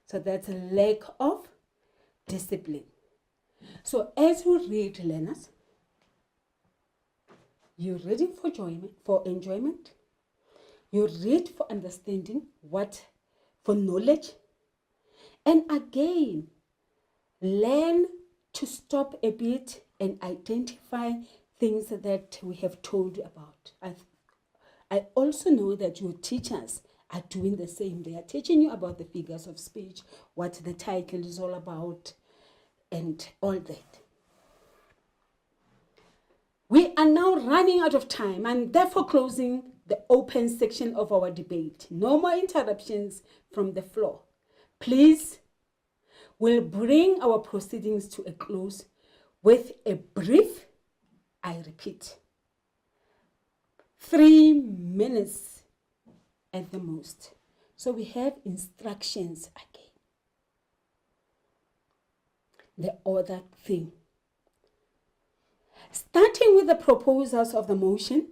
So that's a lack of discipline. So as you read, learners, you're reading for enjoyment. You read for understanding, for knowledge. And again, learn to stop a bit and identify things that we have told you about. I also know that your teachers are doing the same. They are teaching you about the figures of speech, what the title is all about, and all that. We are now running out of time and therefore closing the open section of our debate. No more interruptions from the floor. Please, we'll bring our proceedings to a close with a brief, I repeat, 3 minutes at the most. So we have instructions again. The other thing. Starting with the proposals of the motion,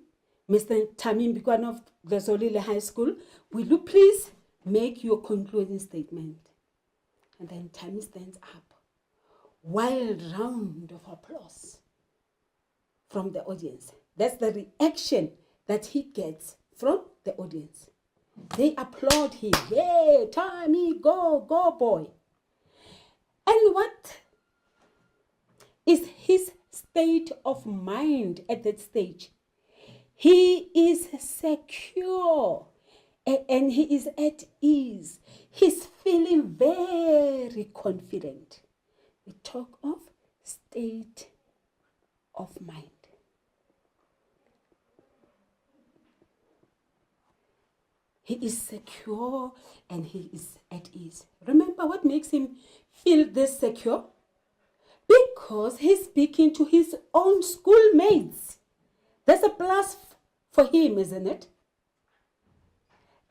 Mr. Thami Mbikwana of the Zolile High School, will you please make your concluding statement? And then Thami stands up. Wild round of applause from the audience. That's the reaction that he gets from the audience. They applaud him. Yay, Thami, go, go, boy. And what is his state of mind at that stage? He is secure And he is at ease. He's feeling very confident. We talk of state of mind. He is secure and he is at ease. Remember what makes him feel this secure? Because he's speaking to his own schoolmates. That's a plus for him, isn't it?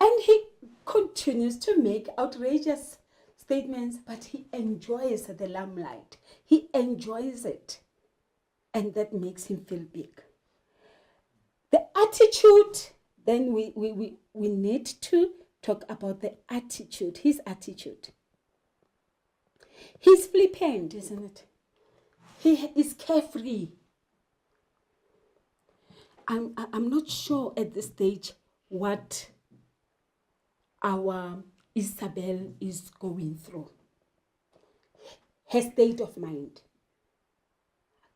And he continues to make outrageous statements, but he enjoys the limelight. He enjoys it. And that makes him feel big. The attitude, then we need to talk about the attitude, his attitude. He's flippant, isn't it? He is carefree. I'm not sure at this stage what our Isabel is going through. Her state of mind.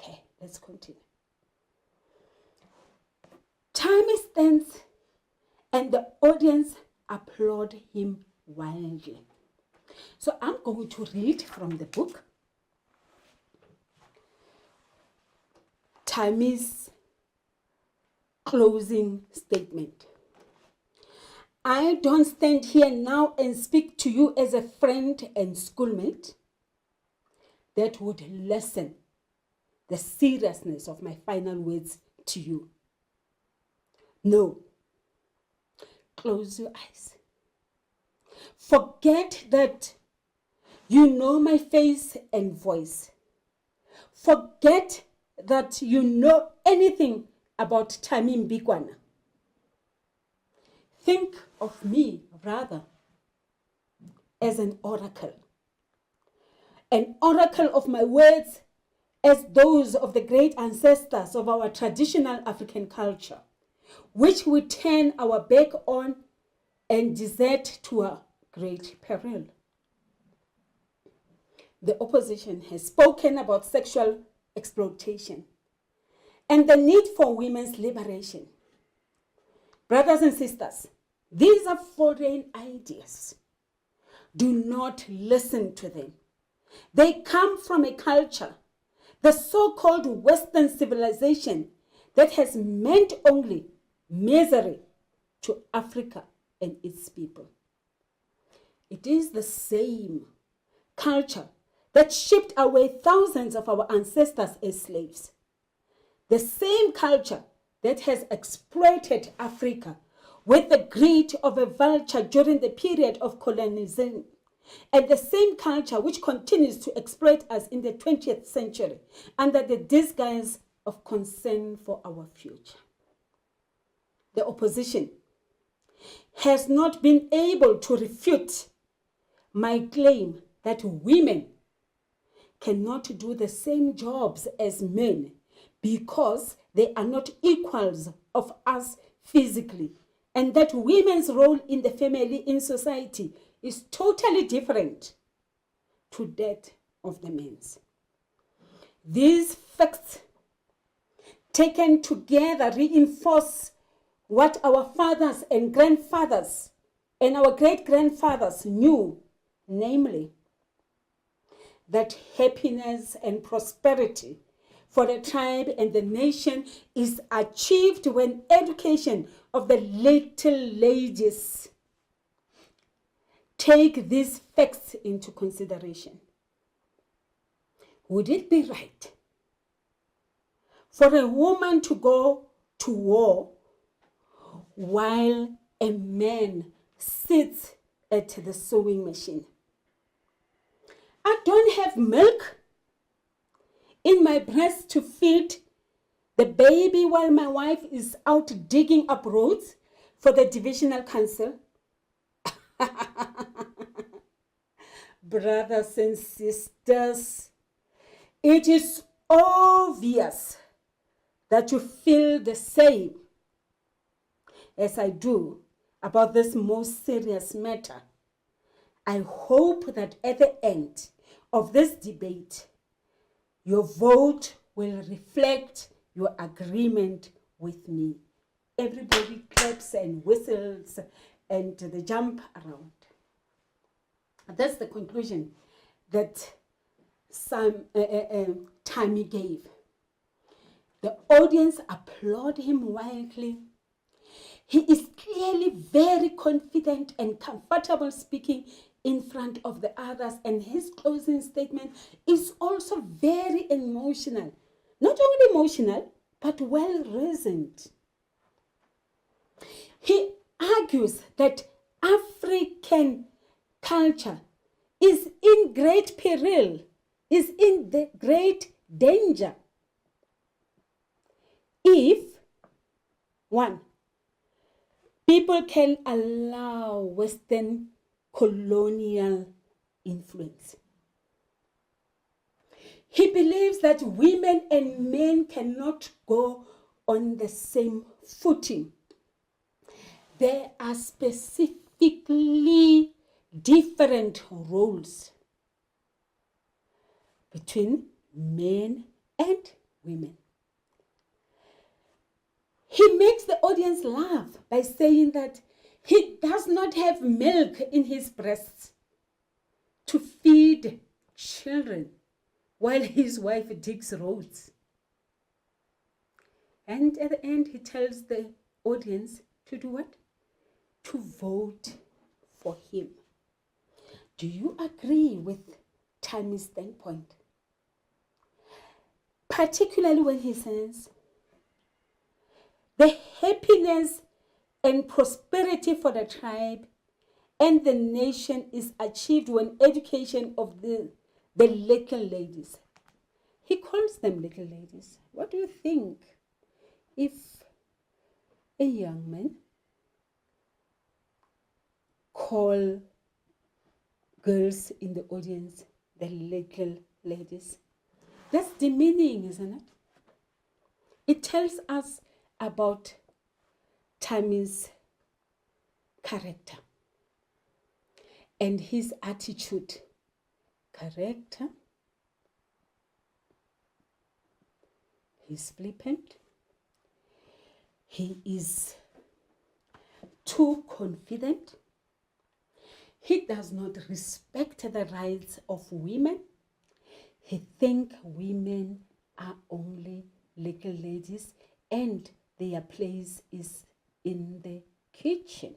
Okay, let's continue. Thami stands and the audience applaud him wildly. So I'm going to read from the book. Thami's closing statement. I don't stand here now and speak to you as a friend and schoolmate. That would lessen the seriousness of my final words to you. No. Close your eyes. Forget that you know my face and voice. Forget that you know anything about Thami Mbikwana. Think of me, rather, as an oracle of my words as those of the great ancestors of our traditional African culture, which we turn our back on and desert to a great peril. The opposition has spoken about sexual exploitation and the need for women's liberation. Brothers and sisters, these are foreign ideas. Do not listen to them. They come from a culture, the so-called Western civilization, that has meant only misery to Africa and its people. It is the same culture that shipped away thousands of our ancestors as slaves. The same culture that has exploited Africa with the greed of a vulture during the period of colonization, and the same culture which continues to exploit us in the 20th century under the disguise of concern for our future. The opposition has not been able to refute my claim that women cannot do the same jobs as men because they are not equals of us physically, and that women's role in the family, in society, is totally different to that of the men's. These facts taken together reinforce what our fathers and grandfathers and our great-grandfathers knew, namely that happiness and prosperity for the tribe and the nation is achieved when education of the little ladies take these facts into consideration. Would it be right for a woman to go to war while a man sits at the sewing machine? I don't have milk in my breast to feed the baby while my wife is out digging up roads for the divisional council. Brothers and sisters, it is obvious that you feel the same as I do about this most serious matter. I hope that at the end of this debate, your vote will reflect your agreement with me. Everybody claps and whistles and they jump around. That's the conclusion that Thami gave. The audience applaud him wildly. He is clearly very confident and comfortable speaking in front of the others, and his closing statement is also very emotional. Not only emotional, but well reasoned. He argues that African culture is in great peril, is in the great danger if, one, people can allow Western colonial influence. He believes that women and men cannot go on the same footing. There are specifically different roles between men and women. He makes the audience laugh by saying that he does not have milk in his breasts to feed children while his wife digs roads. And at the end, he tells the audience to do what? To vote for him. Do you agree with Thami's standpoint? Particularly when he says, the happiness and prosperity for the tribe and the nation is achieved when education of the little ladies. He calls them little ladies. What do you think if a young man call girls in the audience the little ladies? That's demeaning, isn't it? It tells us about Thami's character and his attitude. Character. He's flippant. He is too confident. He does not respect the rights of women. He thinks women are only little ladies and their place is in the kitchen.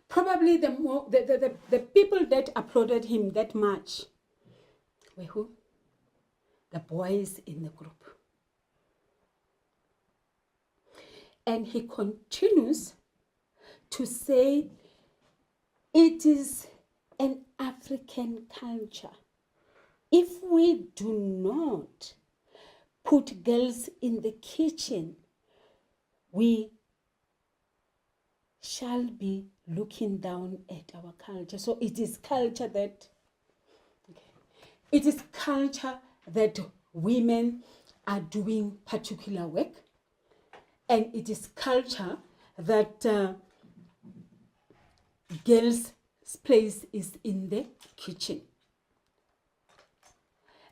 Probably the people that applauded him that much were who? The boys in the group. And he continues to say it is an African culture. If we do not put girls in the kitchen, we shall be looking down at our culture. So it is culture that, women are doing particular work, and it is culture that girls' place is in the kitchen.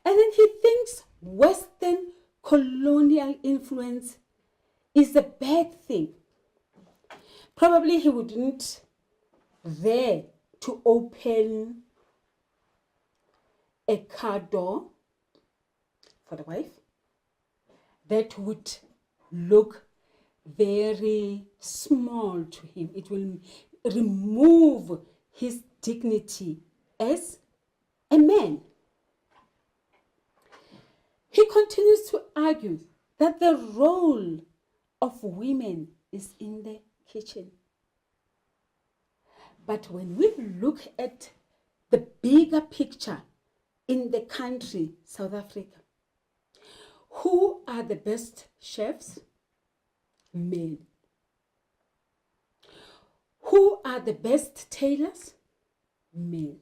And then he thinks Western colonial influence is a bad thing. Probably he wouldn't dare to open a car door for the wife. That would look very small to him. It will remove his dignity as a man. He continues to argue that the role of women is in the kitchen. But when we look at the bigger picture in the country, South Africa, who are the best chefs? Men. Who are the best tailors? Men.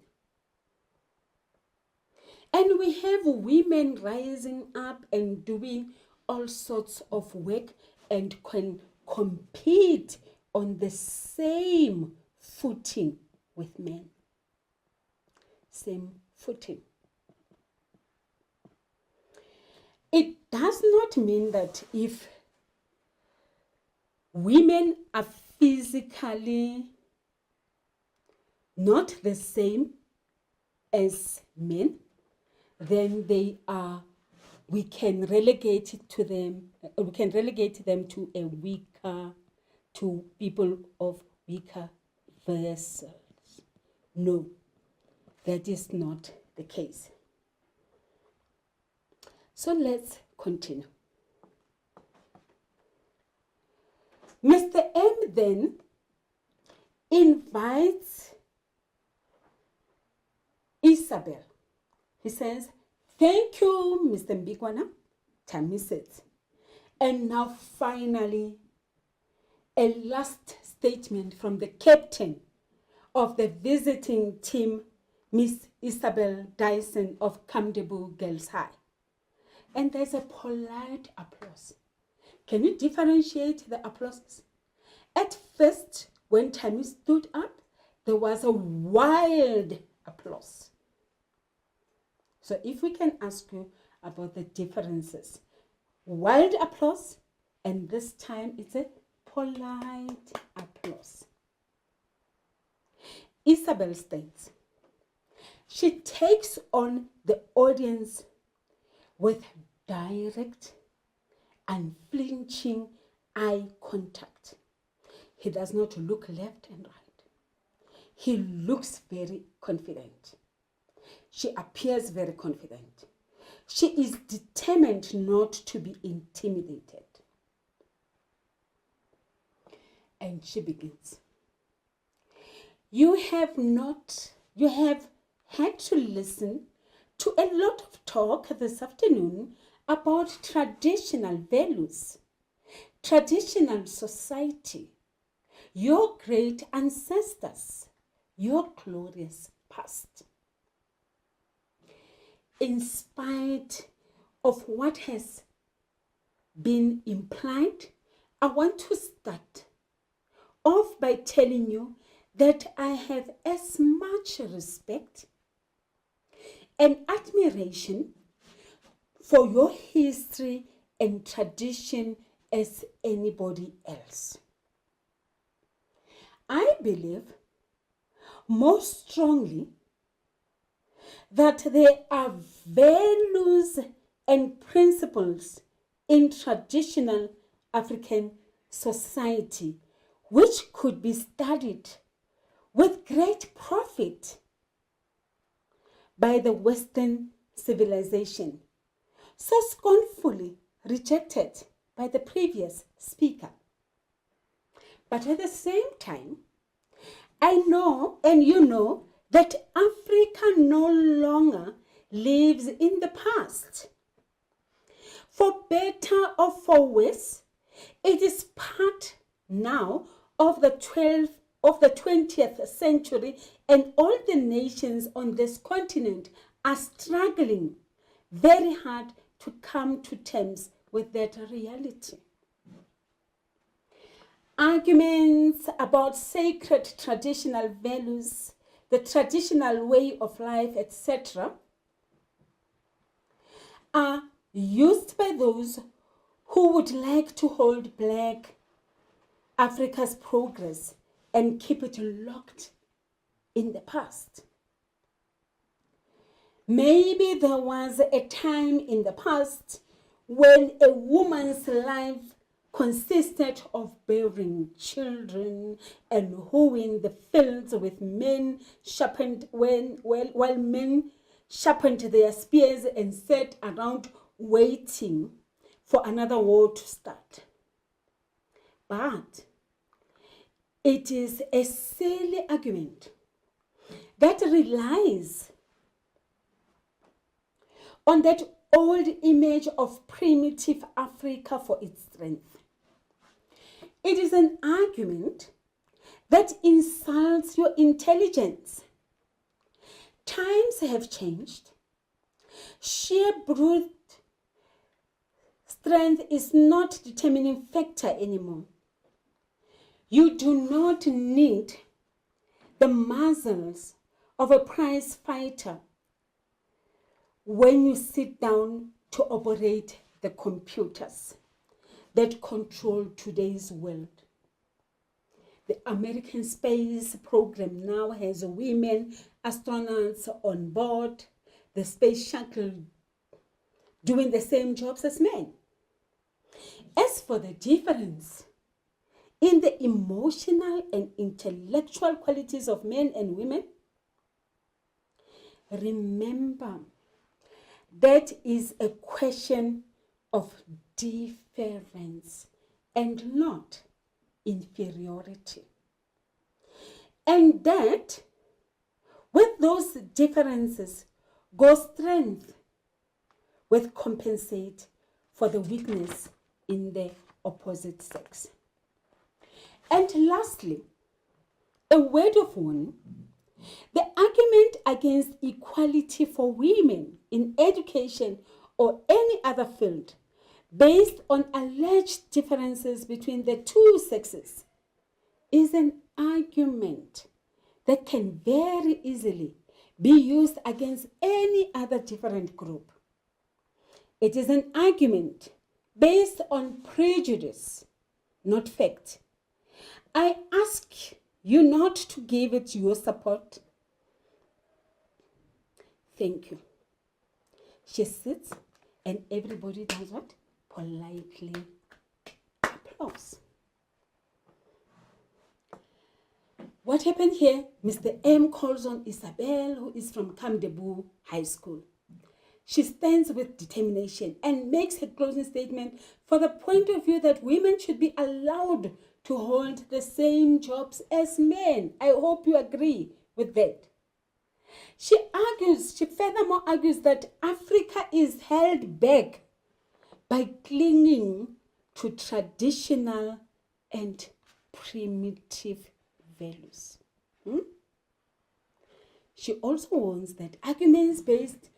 And we have women rising up and doing all sorts of work and can compete on the same footing with men. Same footing. It does not mean that if women are physically not the same as men, then we can relegate them to people of weaker vessels. No, that is not the case. So let's continue. Mr. M then invites Isabel. He says, "Thank you, Mr. Mbikwana," Thami says. And now finally, a last statement from the captain of the visiting team, Miss Isabel Dyson of Kamdebu Girls High. And there's a polite applause. Can you differentiate the applauses? At first, when Thami stood up, there was a wild applause. So if we can ask you about the differences, wild applause, and this time it's a polite applause. Isabel states, she takes on the audience with direct, unflinching eye contact. He does not look left and right. He looks very confident. She appears very confident. She is determined not to be intimidated. And she begins. You have had to listen to a lot of talk this afternoon about traditional values, traditional society, your great ancestors, your glorious past. In spite of what has been implied, I want to start off by telling you that I have as much respect and admiration for your history and tradition as anybody else. I believe most strongly that there are values and principles in traditional African society which could be studied with great profit by the Western civilization, so scornfully rejected by the previous speaker. But at the same time, I know, and you know, that Africa no longer lives in the past. For better or for worse, it is part now of the 20th century, and all the nations on this continent are struggling very hard to come to terms with that reality. Arguments about sacred traditional values, the traditional way of life, etc., are used by those who would like to hold back Africa's progress and keep it locked in the past. Maybe there was a time in the past when a woman's life consisted of bearing children and hoeing the fields with men while men sharpened their spears and sat around waiting for another war to start. But it is a silly argument that relies on that old image of primitive Africa for its strength. It is an argument that insults your intelligence. Times have changed. Sheer brute strength is not the determining factor anymore. You do not need the muscles of a prize fighter when you sit down to operate the computers that control today's world. The American space program now has women astronauts on board the space shuttle doing the same jobs as men. As for the difference in the emotional and intellectual qualities of men and women, remember that is a question of difference and not inferiority. And that with those differences go strength with compensate for the weakness in the opposite sex. And lastly, a word of warning: the argument against equality for women in education or any other field based on alleged differences between the two sexes is an argument that can very easily be used against any other different group. It is an argument based on prejudice, not fact. I ask you not to give it your support. Thank you. She sits and everybody does what? Politely applause. What happened here? Mr. M calls on Isabel, who is from Kamdebu High School. She stands with determination and makes her closing statement for the point of view that women should be allowed to hold the same jobs as men. I hope you agree with that. She furthermore argues that Africa is held back by clinging to traditional and primitive values. She also warns that arguments based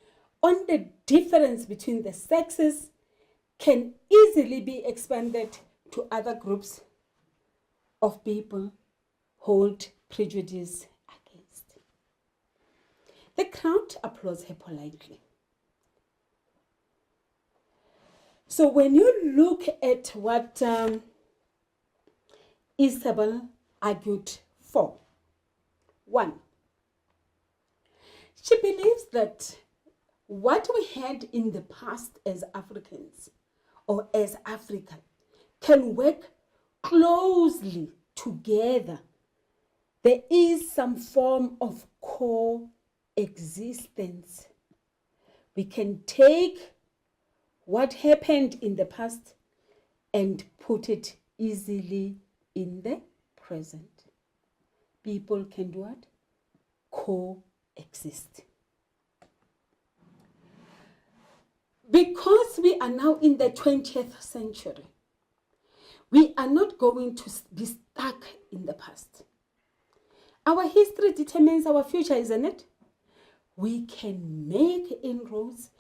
on the difference between the sexes can easily be expanded to other groups of people hold prejudice against. The crowd applauds her politely. So when you look at what Isabel argued for, one, she believes that what we had in the past as Africans or as Africa can work closely together. There is some form of coexistence. We can take what happened in the past and put it easily in the present. People can do what? Coexist. Because we are now in the 20th century, we are not going to be stuck in the past. Our history determines our future, isn't it? We can make inroads,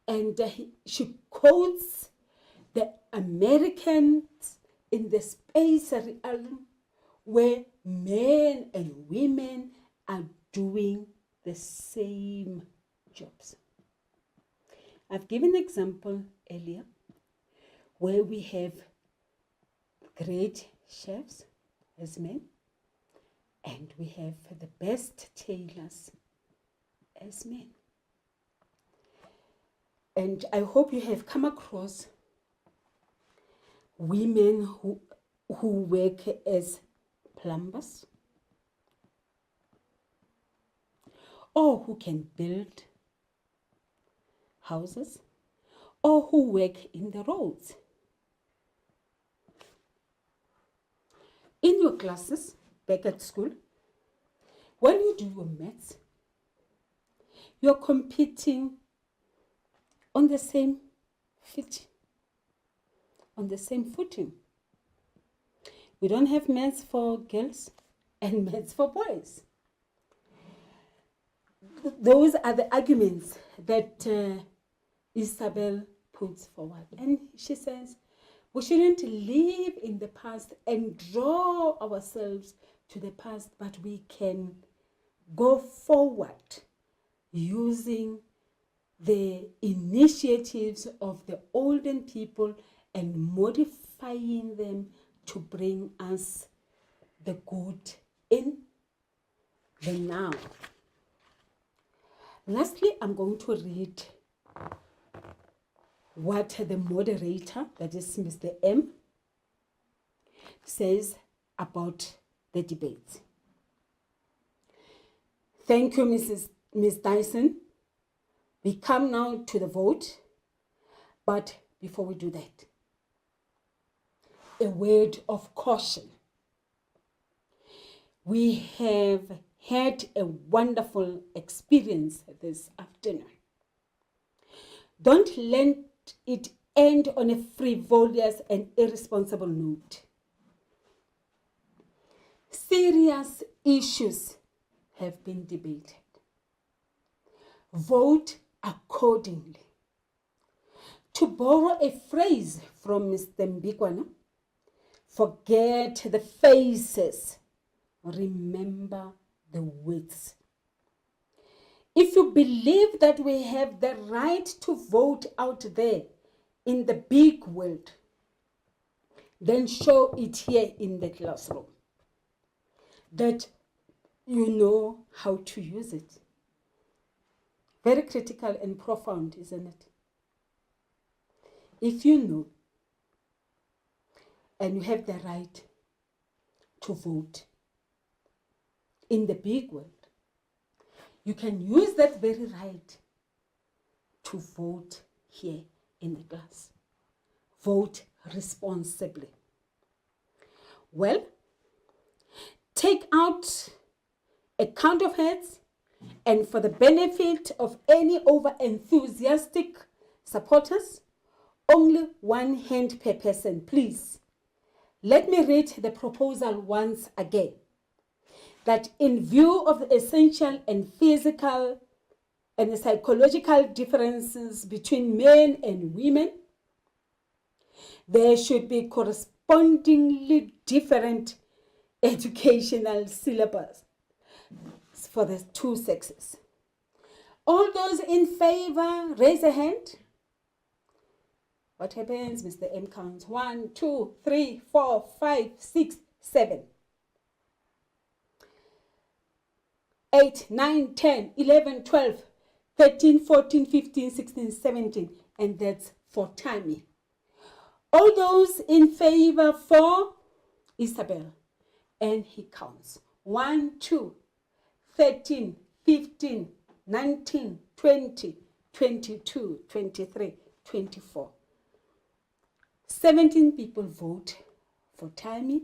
and she quotes the Americans in the space realm where men and women are doing the same jobs. I've given an example earlier where we have great chefs as men and we have the best tailors as men. And I hope you have come across women who work as plumbers or who can build houses or who work in the roads. In your classes back at school, when you do your maths, you're competing on the same footing. We don't have maths for girls and maths for boys. Those are the arguments that Isabel puts forward. And she says, we shouldn't live in the past and draw ourselves to the past, but we can go forward using the initiatives of the olden people and modifying them to bring us the good in the now. Lastly, I'm going to read what the moderator, that is Mr. M, says about the debate. Thank you, Ms. Dyson. We come now to the vote, but before we do that, a word of caution. We have had a wonderful experience this afternoon. Don't let it end on a frivolous and irresponsible note. Serious issues have been debated. Vote accordingly. To borrow a phrase from Mr. Mbikwana, forget the faces, remember the words. If you believe that we have the right to vote out there in the big world, then show it here in the classroom, that you know how to use it. Very critical and profound, isn't it? If you know and you have the right to vote in the big world, you can use that very right to vote here in the class. Vote responsibly. Well, take out a count of heads, and for the benefit of any over-enthusiastic supporters, only one hand per person, please. Let me read the proposal once again. That in view of the essential and physical and psychological differences between men and women, there should be correspondingly different educational syllabus for the two sexes. All those in favor, raise a hand. What happens? Mr. M counts 1, 2, 3, 4, 5, 6, 7. 8, 9, 10, 11, 12, 13, 14, 15, 16, 17. And that's for Thami. All those in favor for Isabel. And he counts. 1, 2, 13, 15, 19, 20, 22, 23, 24. 17 people vote for Thami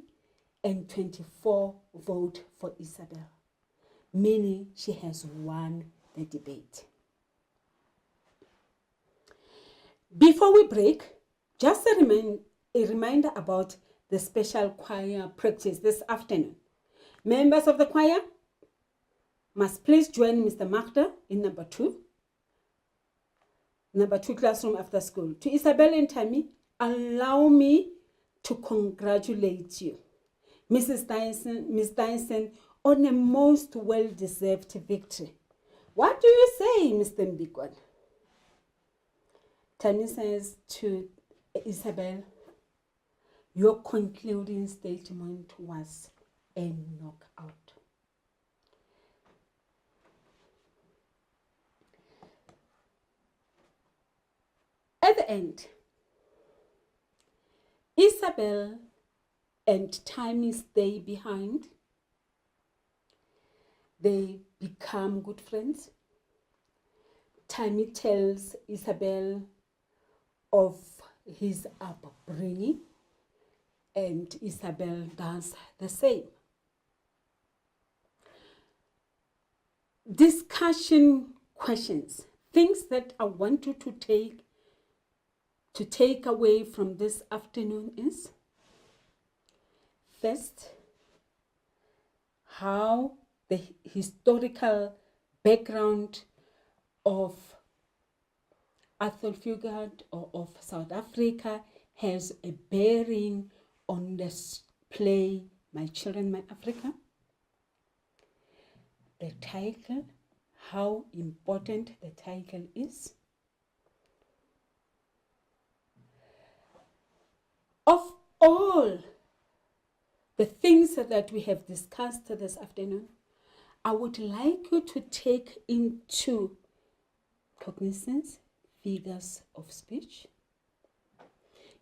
and 24 vote for Isabel, meaning she has won the debate. Before we break, just a reminder about the special choir practice this afternoon. Members of the choir must please join Mr. Magda in number 2 classroom after school. To Isabel and Thami, allow me to congratulate you, Miss Dyson, on a most well-deserved victory. What do you say, Mr. Mbikwan? Thami says to Isabel, your concluding statement was a knockout. At the end, Isabel and Thami stay behind. They become good friends. Thami tells Isabel of his upbringing, and Isabel does the same. Discussion questions, things that I want you to take away from this afternoon is, first, how the historical background of Atholfugard or of South Africa has a bearing on this play, My Children, My Africa. The title, how important the title is. Of all the things that we have discussed this afternoon, I would like you to take into cognizance figures of speech.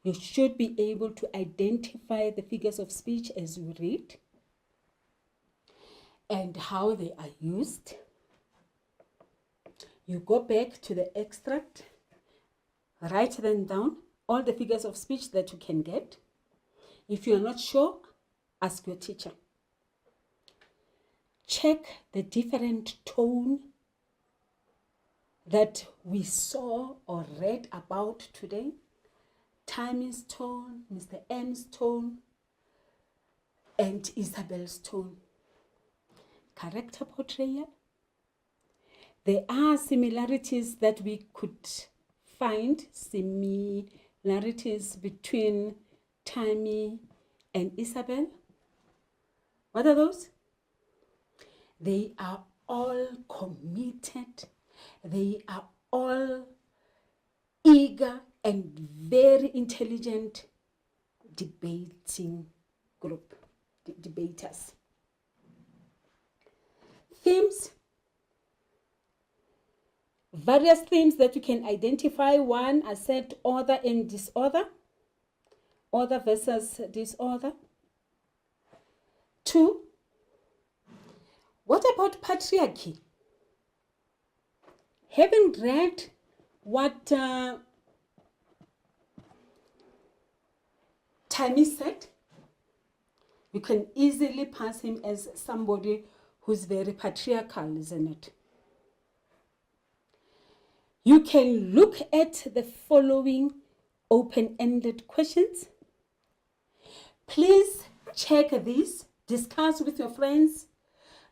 You should be able to identify the figures of speech as you read and how they are used. You go back to the extract, write them down, all the figures of speech that you can get. If you are not sure, ask your teacher. Check the different tone that we saw or read about today. Thami's tone, Mr. M's tone, and Isabel's tone. Character portrayal. There are similarities that we could find, similarities between Thami and Isabel. What are those? They are all committed. They are all eager and very intelligent debating group, debaters. Themes. Various themes that you can identify. One, I said order and disorder. Order versus disorder. Two, what about patriarchy? Having read what Thami said, you can easily pass him as somebody who's very patriarchal, isn't it? You can look at the following open-ended questions. Please check these, discuss with your friends,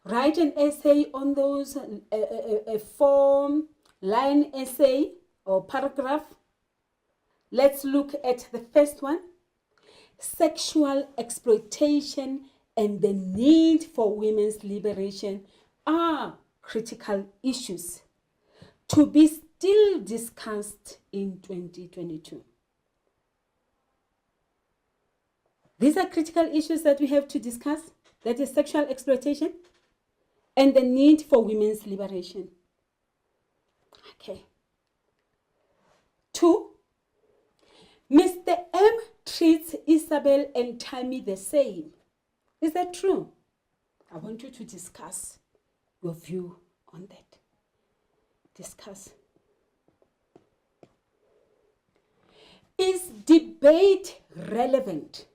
write an essay on those, a 4-line essay or paragraph. Let's look at the first one. Sexual exploitation and the need for women's liberation are critical issues to be still discussed in 2022. These are critical issues that we have to discuss. That is sexual exploitation and the need for women's liberation. Okay. 2, Mr. M treats Isabel and Thami the same. Is that true? I want you to discuss your view on that. Discuss. Is debate relevant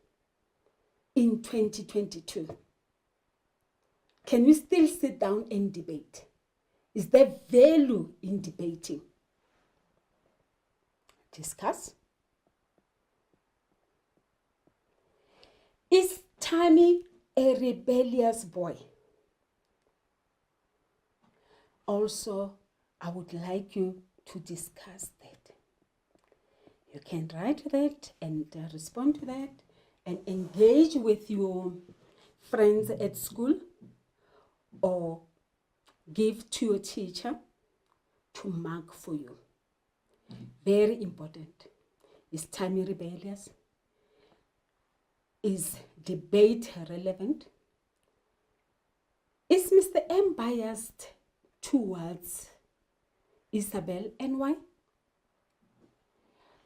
in 2022? Can we still sit down and debate? Is there value in debating? Discuss. Is Thami a rebellious boy? Also, I would like you to discuss that. You can write that and respond to that and engage with your friends at school or give to your teacher to mark for you. Very important. Is Thami rebellious? Is debate relevant? Is Mr. M biased towards Isabel, and why?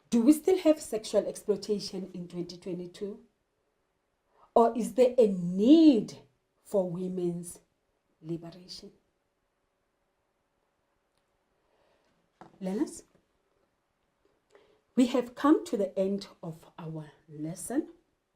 Do we still have sexual exploitation in 2022? Or is there a need for women's liberation? Learners, we have come to the end of our lesson.